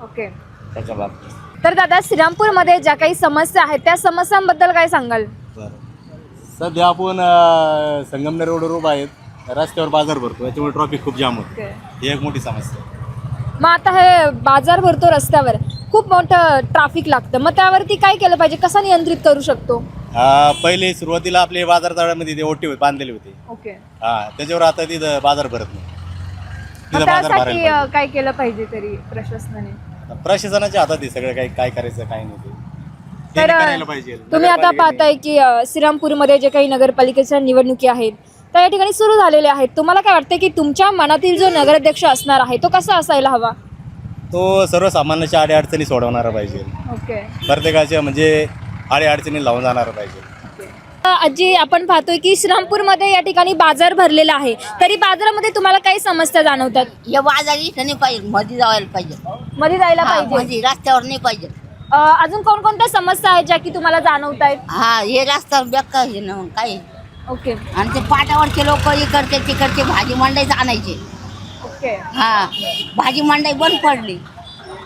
ओके. त्याच्या बाबतीत. तर दादा श्रीरामपूरमध्ये ज्या काही समस्या आहेत त्या समस्यांबद्दल काय सांगाल? सध्या आपण संगमनेर रोडवर उभा आहेत, रस्त्यावर बाजार भरतो, याच्यामुळे ट्रॉफिक खूप जाम होतं. ही एक मोठी समस्या. मग आता हे बाजार भरतो रस्त्यावर, खूप मोठं ट्रॅफिक लागतं, मग त्यावरती काय केलं पाहिजे? कसं नियंत्रित करू शकतो? पहिले सुरुवातीला आपले बाजार तळामध्ये ते ओटी बांधलेले होते. ओके. त्याच्यावर आता तिथं बाजार भरत नाही. मग त्यासाठी काय केलं पाहिजे तरी प्रशासनाने? प्रशासनाच्या हातात आहे सगळं, काही काय करायचं काय नाही ते तर करायला पाहिजे. तुम्ही आता पाहताय की श्रीरामपूरमध्ये जे काही नगरपालिकेच्या निवडणुकी आहेत त्या या ठिकाणी सुरू झालेल्या आहेत. तुम्हाला काय वाटतं की तुमच्या मनातील जो नगराध्यक्ष असणार आहे तो कसा असायला हवा? तो सर्वसामान्याच्या अडीअडचणी सोडवणारा पाहिजे. ओके. प्रत्येकाच्या म्हणजे अडीअडचणी लावून जाणारा पाहिजे. आजी, आपण पाहतोय की श्रीरामपूरमध्ये या ठिकाणी बाजार भरलेला आहे, तरी बाजारामध्ये तुम्हाला काही समस्या जाणवतात? या बाजार इथं नाही पाहिजे, मध्ये जायला पाहिजे, मध्ये जायला पाहिजे. मध्ये रस्त्यावर नाही पाहिजे. अजून कोणकोणत्या समस्या आहेत ज्या की तुम्हाला जाणवत आहेत? हा, हे रस्त्यावर बेकार आहे ना मग काय. ओके. आणि ते पाटावरचे लोक इकडचे तिकडचे भाजी मंडईच आणायचे. ओके. हा, भाजी मंडई बंद पडली.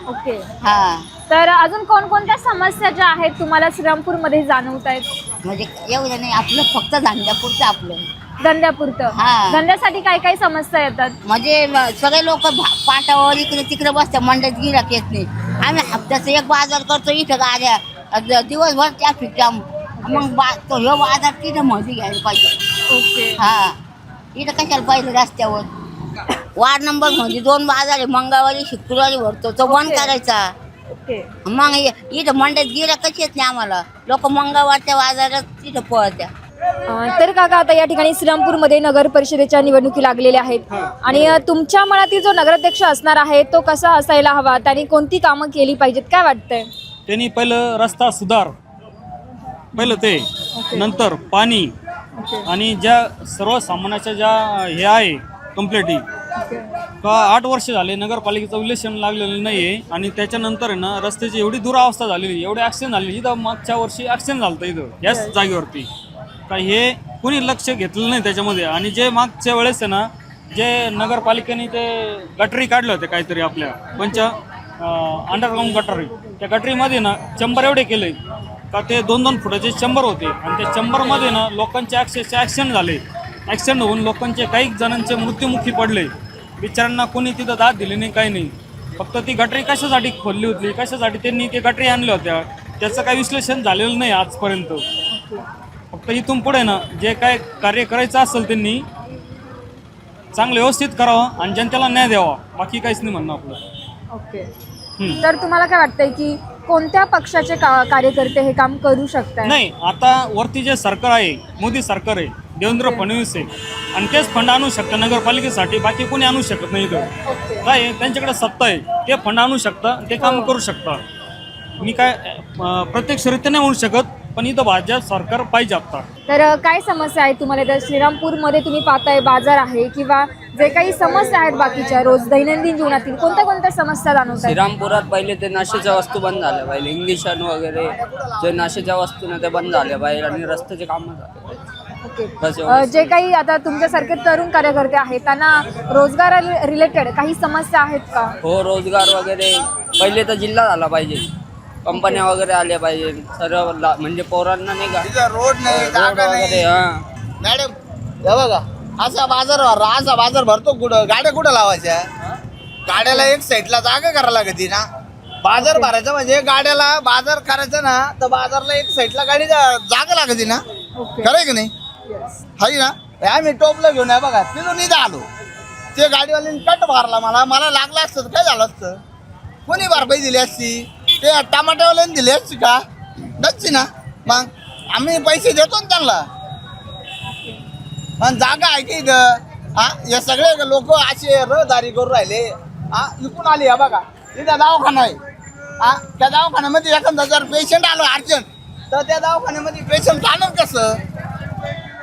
ओके. हा, तर अजून कोणकोणत्या समस्या ज्या आहेत तुम्हाला श्रीरामपूरमध्ये जाणवत आहेत? म्हणजे एवढं नाही, आपलं फक्त धंद्यापुरतं आपलं. धंद्यापुरतं? हा. धंद्यासाठी काय काय समस्या येतात? म्हणजे सगळे लोक पाटावर इकडे तिकडे बसतात, मंडईत गिराक येत नाही. आम्ही हप्त्याचं एक बाजार करतो इथं गाड्या, दिवसभर ट्रॅफिक जाम. मग तो ह्यो बाजार तिथं मध्ये घ्यायला पाहिजे. ओके. हा, इथं कशाला पाहिजे रस्त्यावर? वार्ड नंबर मध्ये 2 बाजार आहे, मंगळवारी शुक्रवारी भरतो, तो बंद करायचा. ओके. मग इथं मंडईत गिराकच येत नाही आम्हाला. लोक मंगळवारच्या बाजारात तिथं पळत्या. तर काका, आता या ठिकाणी श्रीरामपूरमध्ये नगर परिषदेच्या निवडणुकी लागलेल्या आहेत आणि तुमच्या मनातील जो नगराध्यक्ष असणार आहे तो कसा असायला हवा, त्यांनी कोणती कामं केली पाहिजेत, काय वाटतंय? त्यांनी पहिलं रस्ता सुधार, पहिलं ते, नंतर पाणी, आणि ज्या सर्वसामान्याच्या ज्या हे आहे कंप्लेंटी का 8 वर्ष झाले नगरपालिकेचं इलेक्शन लागलेलं नाही आहे, आणि त्याच्यानंतर आहे ना रस्त्याची एवढी दुरावस्था झालेली, एवढे ॲक्सिडेंट झालेली. इथं मागच्या वर्षी ॲक्सिडेंट झालं होतं इथं याच जागेवरती, का हे कोणी लक्ष घेतलं नाही त्याच्यामध्ये. आणि जे मागच्या वेळेस आहे ना, जे नगरपालिकेने ते गटरी काढले होते काहीतरी आपल्या अंडरग्राऊंड गटरी, त्या गटरीमध्ये ना 100 एवढे केले का ते 2-2 फुटाचे 100 होते, आणि त्या 100मध्ये ना लोकांचे ॲक्सिडेंट झाले. ॲक्सिडेंट होऊन लोकांचे काही जणांचे मृत्युमुखी पडले. बिचारांना कोणी तिथं दाद दिली नाही, काही नाही. फक्त ती गटरी कशासाठी खोलली होती, कशासाठी त्यांनी ते गटरी आणल्या होत्या, त्याचं काही विश्लेषण झालेलं नाही आजपर्यंत. फक्त इथून पुढे ना जे काय कार्य करायचं असेल त्यांनी चांगलं व्यवस्थित करावं आणि जनतेला न्याय द्यावा, बाकी काहीच नाही म्हणणं आपलं. ओके. तर तुम्हाला काय वाटतंय की कोणत्या पक्षाचे कार्यकर्ते हे काम करू शकतात? नाही, आता वरती जे सरकार आहे, मोदी सरकार आहे, देवेंद्र फडणवीस आहे, आणि तेच फंड आणू शकतं नगरपालिकेसाठी, बाकी कोणी आणू शकत नाही. इथं काय आहे, त्यांच्याकडे सत्ता आहे, ते फंड आणू शकतं, ते काम करू शकता. मी काय प्रत्यक्षरित्या नाही म्हणू शकत, पण इथं भाजप सरकार पाहिजे आता. तर काय समस्या आहे तुम्हाला इथं श्रीरामपूरमध्ये? तुम्ही पाहताय बाजार आहे किंवा जे काही समस्या आहेत बाकीच्या रोज दैनंदिन जीवनातील, कोणत्या कोणत्या समस्या जाणवतात? श्रीरामपुरात पहिले ते नाश्त्याच्या वस्तू बंद झाल्या पाहिजे, इंग्लिशन वगैरे जे नाश्त्याच्या वस्तू ना ते बंद झाल्या पाहिजे, आणि रस्त्याचे कामं झाले पाहिजे. ओके. जे काही आता तुमच्यासारखे तरुण कार्यकर्ते आहेत त्यांना रोजगार रिलेटेड काही समस्या आहेत का? हो, रोजगार वगैरे पहिले तर जिल्हा झाला पाहिजे, कंपन्या वगैरे आल्या पाहिजे सर्व, म्हणजे पोरांना नाही का रोड नाही, रोड वगैरे. हा मॅडम हे बघा, असा बाजार भरतो कुठं, गाड्या कुठं लावायच्या? गाड्याला एक साईडला जागा करायला लागते ना. बाजार भरायचा म्हणजे गाड्याला बाजार करायचा ना, तर बाजारला एक साईडला गाडी जागा लागते ना. खरंय की नाही? हाय ना. आम्ही टोपलं घेऊन आहे बघा, तिथून इथं आलो, ते गाडीवाल्याने कट मारला, मला लागलं असतं तर काय झालं असतं? कोणी भरपाई दिली असती? ते टमाट्यावाल्याने दिली असती का? नसती ना. मग आम्ही पैसे देतो ना त्यांना, पण जागा आहे की इथं? हा, हे सगळे लोक असे रहदारी करून राहिले. हा, इकडून आली हा बघा, इथं दवाखाना आहे. हा, त्या दवाखान्यामध्ये एखादा जर पेशंट आलो अर्जंट, तर त्या दवाखान्यामध्ये पेशंट जाणार कसं?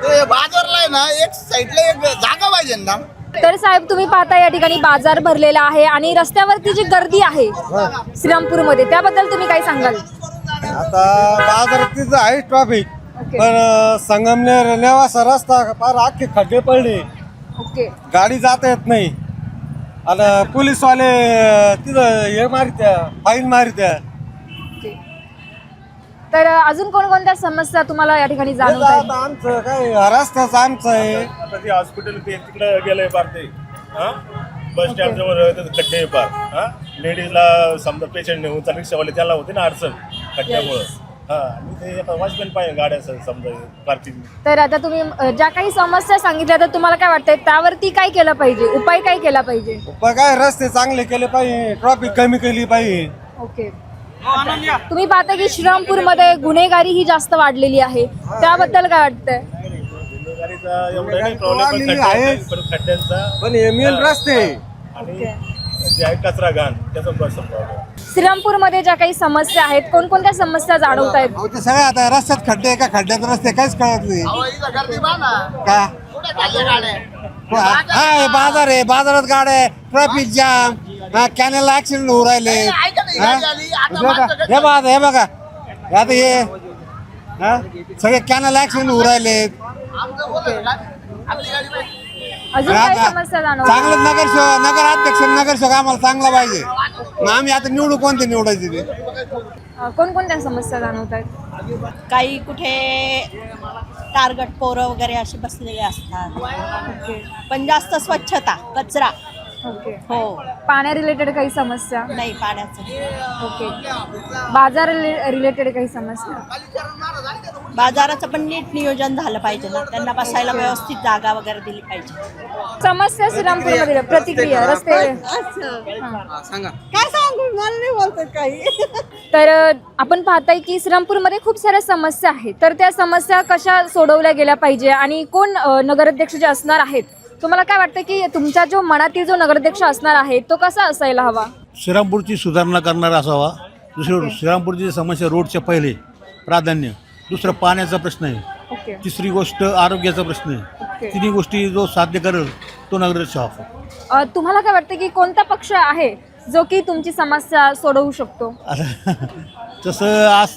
ते बाजारला आहे ना, एक साईडला एक जागा पाहिजे ना. तर साहेब तुम्ही पाहता या ठिकाणी बाजार भरलेला आहे आणि रस्त्यावरती जी गर्दी आहे श्रीरामपूरमध्ये, त्याबद्दल तुम्ही काय सांगाल? आता बाजारात तिथं आहे ट्रॅफिक, पण संगमनेर नेवासा रस्ता फार अख्खे खड्डे पडले, ओके. गाडी जाता येत नाही. आणि पोलीसवाले तिथं हे मारित्या, फाईन मारित्या. तर अजून कोणकोणत्या समस्या तुम्हाला या ठिकाणी जाणवत आहेत? आता आमचं काय रस्ताच आमचं आहे. आता ते हॉस्पिटल ते तिकडे गेलंय पार ते बस स्टँड जवळ खड्डे आहे पार. लेडीजला समजा पेशंट नेऊन चाल रिक्षावाले त्याला होते ना अडचण खड्ड्यामुळं. आणि ते आता वॉचमॅन पाहिजे गाड्या समजा पार्किंग. तर आता तुम्ही ज्या काही समस्या सांगितल्या तर तुम्हाला काय वाटतंय त्यावरती काय केलं पाहिजे, उपाय काय केला पाहिजे? पण काय रस्ते चांगले केले पाहिजे, ट्रॅफिक कमी केली पाहिजे. ओके. तुम्ही पाहता की श्रीरामपूरमध्ये गुन्हेगारी ही जास्त वाढलेली आहे, त्याबद्दल काय वाटतंय? गुन्हेगारीचा एवढा नाही प्रॉब्लेम, पण खड्ड्यांचा पण हे मेन रस्ते आणि जे आहे कचरा घाण त्याचा प्रॉब्लेम. श्रीरामपूरमध्ये ज्या काही समस्या आहेत, कोणकोणत्या समस्या जाणवत आहेत? ते सगळे आता रस्त्यात खड्डे आहे का खड्ड्यात रस्ते काहीच कळत नाही का. हा बाजार आहे, बाजारात गाड्या आहे, ट्रॅफिक जाम, कॅनल ऍक्सिडेंट होऊ राहिले. हे बघा आता हे सगळे कॅनल ऍक्सिडेंट होऊ राहिले. अजून काय समस्या जाणवत? चांगलं नगराध्यक्ष नगरसेवक आम्हाला चांगला पाहिजे. मग आम्ही आता निवडू कोणते निवडायचे ते. कोणकोणत्या समस्या जाणवत आहेत? काही कुठे टार्गट पोरं वगैरे असे बसलेले असतात, पण जास्त स्वच्छता, कचरा. ओके. हो, पाण्या रिलेटेड काही समस्या? नाही पाण्याचं. ओके. बाजार रिलेटेड काही समस्या? बाजाराचं पण नीट नियोजन झालं पाहिजे ना, त्यांना बसायला व्यवस्थित जागा वगैरे दिली पाहिजे. समस्या श्रीरामपूरमध्ये प्रतिक्रिया रस्ते काय सांगू, मला नाही बोलतात काही. तर आपण पाहताय की श्रीरामपूरमध्ये खूप साऱ्या समस्या आहेत, तर त्या समस्या कशा सोडवल्या गेल्या पाहिजे आणि कोण नगराध्यक्ष जे असणार आहेत, तुम्हाला काय वाटतं की तुमच्या जो मनातील जो नगराध्यक्ष असणार आहे तो कसा असायला हवा? श्रीरामपूरची सुधारणा करणारा असावा. दुसरं श्रीरामपूरची समस्या रोडच्या पहिले प्राधान्य, दुसरं पाण्याचा प्रश्न आहे, ओके. तिसरी गोष्ट आरोग्याचा प्रश्न आहे. तिन्ही गोष्टी जो साध्य करेल तो नगराध्यक्ष हवा. तुम्हाला काय वाटतं की कोणता पक्ष आहे जो की तुमची समस्या सोडवू शकतो? तसं आज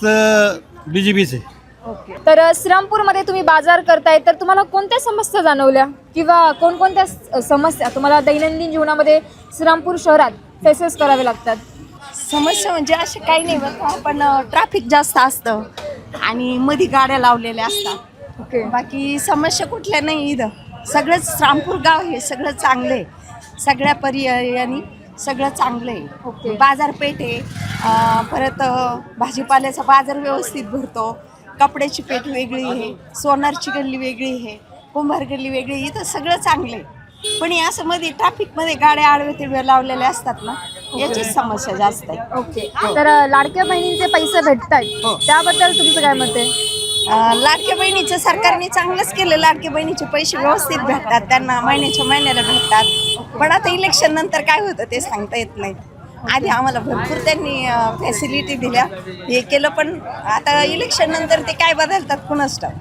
BJPच आहे. ओके. तर श्रीरामपूरमध्ये तुम्ही बाजार करताय, तर तुम्हाला कोणत्या समस्या जाणवल्या किंवा कोणकोणत्या समस्या तुम्हाला दैनंदिन जीवनामध्ये श्रीरामपूर शहरात फेसेस करावे लागतात? समस्या म्हणजे असे काही नाही बरं का, पण ट्रॅफिक जास्त असतं आणि मध्ये गाड्या लावलेल्या असतात. ओके. बाकी समस्या कुठल्या नाही. इथं सगळंच रामपूर गाव हे सगळं चांगलं आहे, सगळ्या पर्यायाने सगळं चांगलं आहे. बाजारपेठ आहे, परत भाजीपाल्याचा बाजार व्यवस्थित भरतो, कपड्याची पेठ वेगळी आहे, सोनारची गल्ली वेगळी आहे, कुंभार गल्ली वेगळी, इथं सगळं चांगलं आहे. पण हे असं मध्ये ट्रॅफिकमध्ये गाड्या आडवे तिडवे लावलेल्या असतात ना, याचीच समस्या जास्त आहे. ओके. तर लाडक्या बहिणींचे पैसे भेटत आहेत, त्याबद्दल तुमचं काय मत आहे? लाडक्या बहिणीचं सरकारने चांगलंच केलं. लाडक्या बहिणीचे पैसे व्यवस्थित भेटतात, त्यांना महिन्याच्या महिन्याला भेटतात. पण आता इलेक्शन नंतर काय होतं ते सांगता येत नाही. आधी आम्हाला भरपूर त्यांनी फॅसिलिटी दिल्या, हे केलं, पण आता इलेक्शन नंतर ते काय बदलतात कुणाच ठाऊक.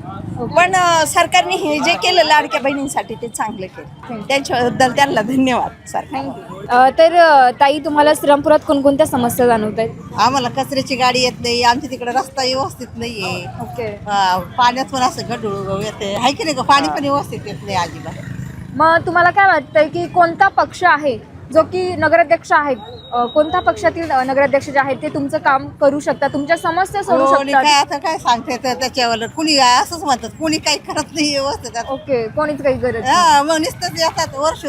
पण सरकारने हे जे केलं लाडक्या बहिणींसाठी ते चांगलं केलं, त्याच्याबद्दल त्यांना धन्यवाद सरकार. तर ताई, तुम्हाला श्रीरामपुरात कोणकोणत्या समस्या जाणवत आहेत? आम्हाला कचऱ्याची गाडी येत नाही, आमच्या तिकडे रस्ता व्यवस्थित नाहीये. ओके. पाण्यात पण असं गढूळ येते, आहे की नाही, पाणी पण व्यवस्थित येत नाही अजिबात. मग तुम्हाला काय वाटतंय की कोणता पक्ष आहे जो की नगराध्यक्ष आहेत, कोणत्या पक्षातील नगराध्यक्ष जे आहेत ते तुमचं काम करू शकतात, तुमच्या समस्या सोडवू शकतात? काय आता काय सांगते त्याच्यावर, कुणी असंच म्हणतात, कुणी काही करत नाही व्यवस्थित. ओके. कोणीच काही गरज मग नुसतंच येतात वर्ष,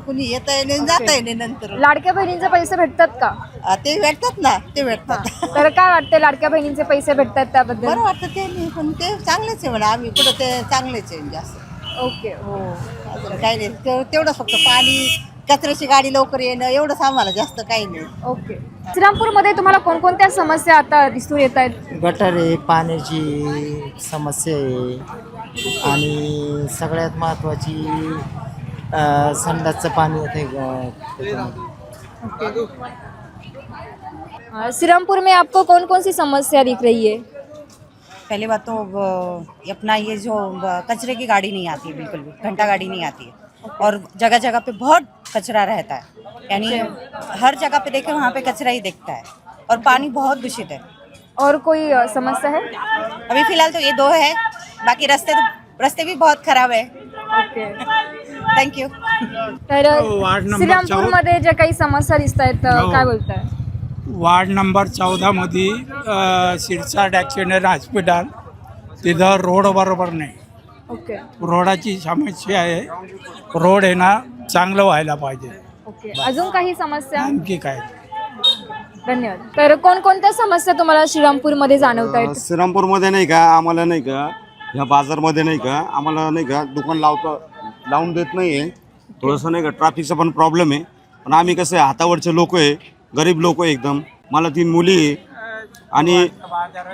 कुणी येत आहे जात आहे नंतर. लाडक्या बहिणींचे पैसे भेटतात का? ते भेटतात ना, ते भेटतात. तर काय वाटतं लाडक्या बहिणींचे पैसे भेटतात त्याबद्दल? बरं वाटतं ते नाही, पण ते चांगलेच आहे म्हणा, आम्ही कुठं ते चांगलेच आहे जास्त. ओके. हो, अजून काही नाही, तेवढंच फक्त पाणी, कचऱ्याची गाडी लवकर येणं, एवढंच आम्हाला, जास्त काही नाही. ओके. श्रीरामपूरमध्ये तुम्हाला कोणकोणत्या समस्या आता दिसून येत आहेत? गटर आहे, पाण्याची समस्या आहे आणि सगळ्यात महत्त्वाची संडासचं पाणी येते त्याच्यामध्ये. श्रीरामपुर में आपको कौन कौन सी समस्या दिख रही है? पहली बात तो अपना ये जो कचरे की गाड़ी नहीं आती है, बिल्कुल भी घंटा गाड़ी नहीं आती है और जगह जगह पे बहुत कचरा रहता है, यानी हर जगह पे देखे वहाँ पे कचरा ही दिखता है और पानी बहुत दूषित है. और कोई समस्या है? अभी फिलहाल तो ये दो है, बाकी रास्ते भी बहुत खराब है. Okay, thank you. तर श्रीरामपूरमध्ये ज्या काही समस्या दिसत आहेत काय बोलताय? वार्ड नंबर 14मध्ये शिरसाट ॲक्सिडेंट हॉस्पिटल, तिथं रोड बरोबर नाही. ओके रोडाची समस्या आहे. रोड आहे ना चांगलं व्हायला पाहिजे. ओके, अजून काही समस्या? आणखी काय? धन्यवाद. तर कोणकोणत्या समस्या तुम्हाला श्रीरामपूरमध्ये जाणवत आहेत? श्रीरामपूरमध्ये नाही का आम्हाला नाही का ह्या बाजारमध्ये नाही का आम्हाला नाही का दुकान लावून देत नाही आहे. थोडंसं नाही का ट्रॅफिकचा पण प्रॉब्लेम आहे. पण आम्ही कसं आहे हातावरचे लोक आहे, गरीब लोक आहे एकदम. मला 3 मुली आहे आणि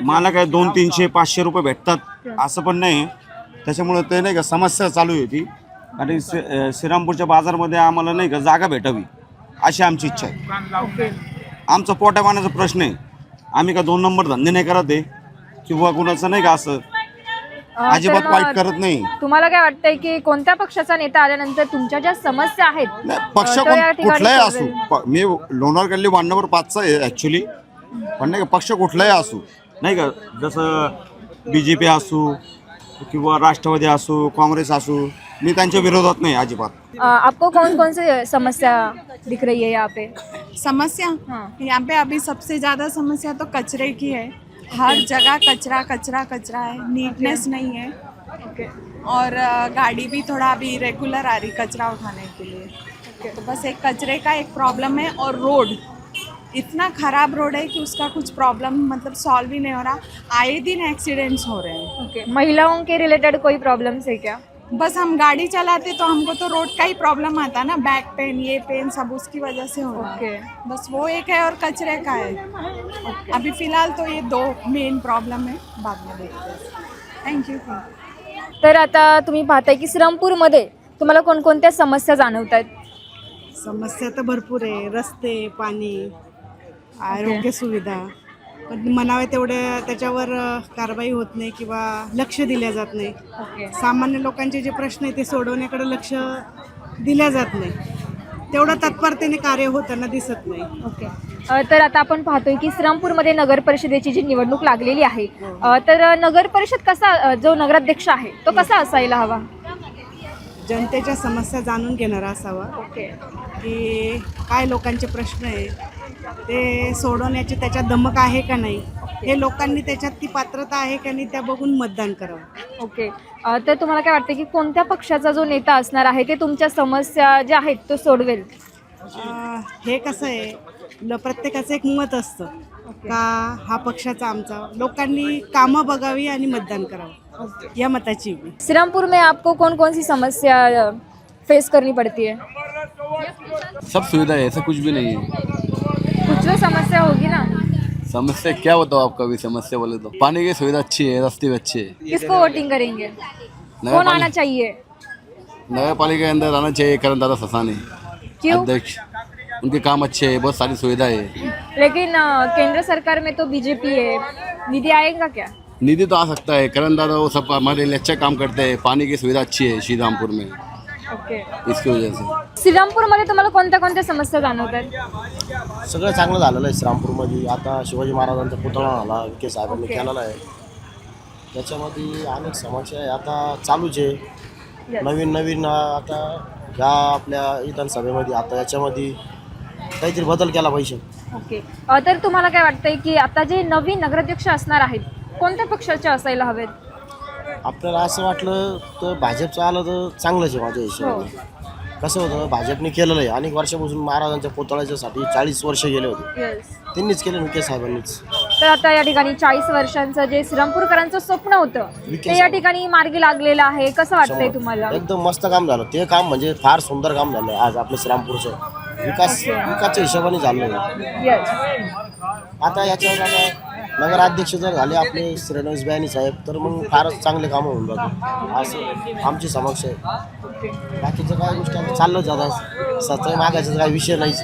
मला काय 200-300-500 रुपये भेटतात असं पण नाही. त्याच्यामुळे ते नाही का समस्या चालू होती आणि श्रीरामपूरच्या बाजारमध्ये आम्हाला नाही का जागा भेटावी अशी आमची इच्छा आहे. आमचा पोटा पाण्याचा प्रश्न आहे. आम्ही का 2 नंबर धंदे नाही करत आहे किंवा कुणाचं नाही का असं अजिबात वाईट करत नाही. तुम्हाला काय वाटतंय की कोणत्या पक्षाचा नेता आल्यानंतर तुमच्या ज्या समस्या आहेत पक्ष तो या ठिकाणी कुठलाही असू, सोडवेल? मी लोणार गल्ली वार्ड नंबर 5चा आहे ॲक्च्युली. पण नाही का पक्ष कुठलाही असू नाही का, जसं BJP असू किंवा राष्ट्रवादी असू, काँग्रेस असू, मी त्यांच्या विरोधात नाही अजिबात. आपको कौन कौन सी समस्या दिख रही है यहाँ पे? समस्या यहाँ पे अभी सबसे ज़्यादा समस्या तो कचरे की है. हर जगह कचरा कचरा कचरा है, नीटनेस नहीं है. और गाड़ी भी थोड़ा अभी रेगुलर आ रही कचरा उठाने के लिए. तो बस एक कचरे का एक प्रॉब्लम है और रोड इतना ख़राब रोड है कि उसका कुछ प्रॉब्लम मतलब सॉल्व ही नहीं हो रहा. आए दिन एक्सीडेंट्स हो रहे हैं. ओके, महिलाओं के रिलेटेड कोई प्रॉब्लम्स है क्या? बस हम गाड़ी चलाते तो हमको तो रोड का ही प्रॉब्लम आता ना, बैक पेन ये पेन सब उसकी वजह से हो रहा है. बस वो एक है और कचरे का है. अभी फ़िलहाल तो ये 2 मेन प्रॉब्लम है, बाद में देखते हैं. थँक्यू. तर आता तुम्ही पाहताय की श्रीरामपूरमध्ये तुम्हाला कोणकोणत्या समस्या जाणवत आहेत? समस्या तर भरपूर आहे. रस्ते, पाणी, आरोग्य सुविधा, पण म्हणावे तेवढे त्याच्यावर कारवाई होत नाही किंवा लक्ष दिल्या जात नाही. सामान्य लोकांचे जे प्रश्न आहेत ते सोडवण्याकडे लक्ष दिल्या जात नाही. तेवढं तत्परतेने कार्य होताना दिसत नाही. ओके, तर आता आपण पाहतोय की श्रीरामपूरमध्ये नगर परिषदेची जी निवडणूक लागलेली आहे, तर नगर परिषद कसा, जो नगराध्यक्ष आहे तो कसा असायला हवा? जनतेच्या समस्या जाणून घेणारा असावा. की काय लोकांचे प्रश्न आहे ते सोडवण्याची त्याच्यात धमक आहे का नाही, हे लोकांनी त्याच्यात ती पात्रता आहे का नाही त्या बघून मतदान करावं. ओके, तर तुम्हाला काय वाटतं की कोणत्या पक्षाचा जो नेता असणार आहे ते तुमच्या समस्या ज्या आहेत तो सोडवेल? हे कसं आहे, प्रत्येकाचं एक मत असतं का हा पक्षाचा आमचा. लोकांनी कामं बघावी आणि मतदान करावं या मताची. श्रीरामपुर में आपको कौन कौन सी समस्या फेस करनी पड़ती है? सब सुविधा है, ऐसा कुछ भी नहीं है. कुछ तो समस्या होगी ना. समस्या क्या बताओ आपका भी समस्या बोले तो पानी की सुविधा अच्छी है, रास्ते भी अच्छे है. किसको वोटिंग करेंगे? कौन आना चाहिए? नगर पालिका के अंदर आना चाहिए करण दादा ससानी क्यों? अध्यक्ष. उनके काम अच्छे है, बहुत सारी सुविधा है. लेकिन केंद्र सरकार में तो बीजेपी है, निधि आएगा क्या? निधि तो आ सकता है. करण दादा वो सब हमारे लिए अच्छा काम करते हैं. पानी की सुविधा अच्छी है श्रीरामपुर में. ओके, इसकी वजह से श्रीरामपूरमध्ये तुम्हाला कोणत्या कोणत्या समस्या जाणवतात? सगळं चांगलं झालेलं आहे श्रीरामपूरमध्ये. आता शिवाजी महाराजांचा पुतळा झाला, विखे साहेबांनी केलेला आहे. त्याच्यामध्ये अनेक समस्या आहे आता चालूच आहे. नवीन आता ह्या आपल्या विधानसभेमध्ये आता याच्यामध्ये काहीतरी बदल केला पाहिजे. ओके, तर तुम्हाला काय वाटतंय की आता जे नवीन नगराध्यक्ष असणार आहेत कोणत्या पक्षाचे असायला हवेत? आपल्याला असं वाटलं तर भाजपचं आलं तर चांगलंच आहे माझ्या हिशोबाने. कसं होतं, भाजपने केलेलं आहे. अनेक वर्षापासून महाराजांच्या पुतळ्याच्यासाठी 40 वर्ष गेले होते, त्यांनीच केलं, विखे साहेबांनीच. तर आता या ठिकाणी 40 वर्षांचं जे श्रीरामपूरकरांचं स्वप्न होतं ते या ठिकाणी मार्गी लागलेलं आहे. कसं वाटतंय तुम्हाला? एकदम मस्त काम झालं. ते काम म्हणजे फार सुंदर काम झालं आज आपलं श्रीरामपूरचं. विकासच्या हिशोबाने चाललं आहे. आता याच्यावर आता नगराध्यक्ष जर झाले आपले श्रीनिवास बॅनी साहेब तर मग फारच चांगले कामं होऊन जातात असं आमची समक्ष आहे. बाकीचं काय गोष्टी आता चाललं जातात सत्य मागायचं काही विषय नाहीच.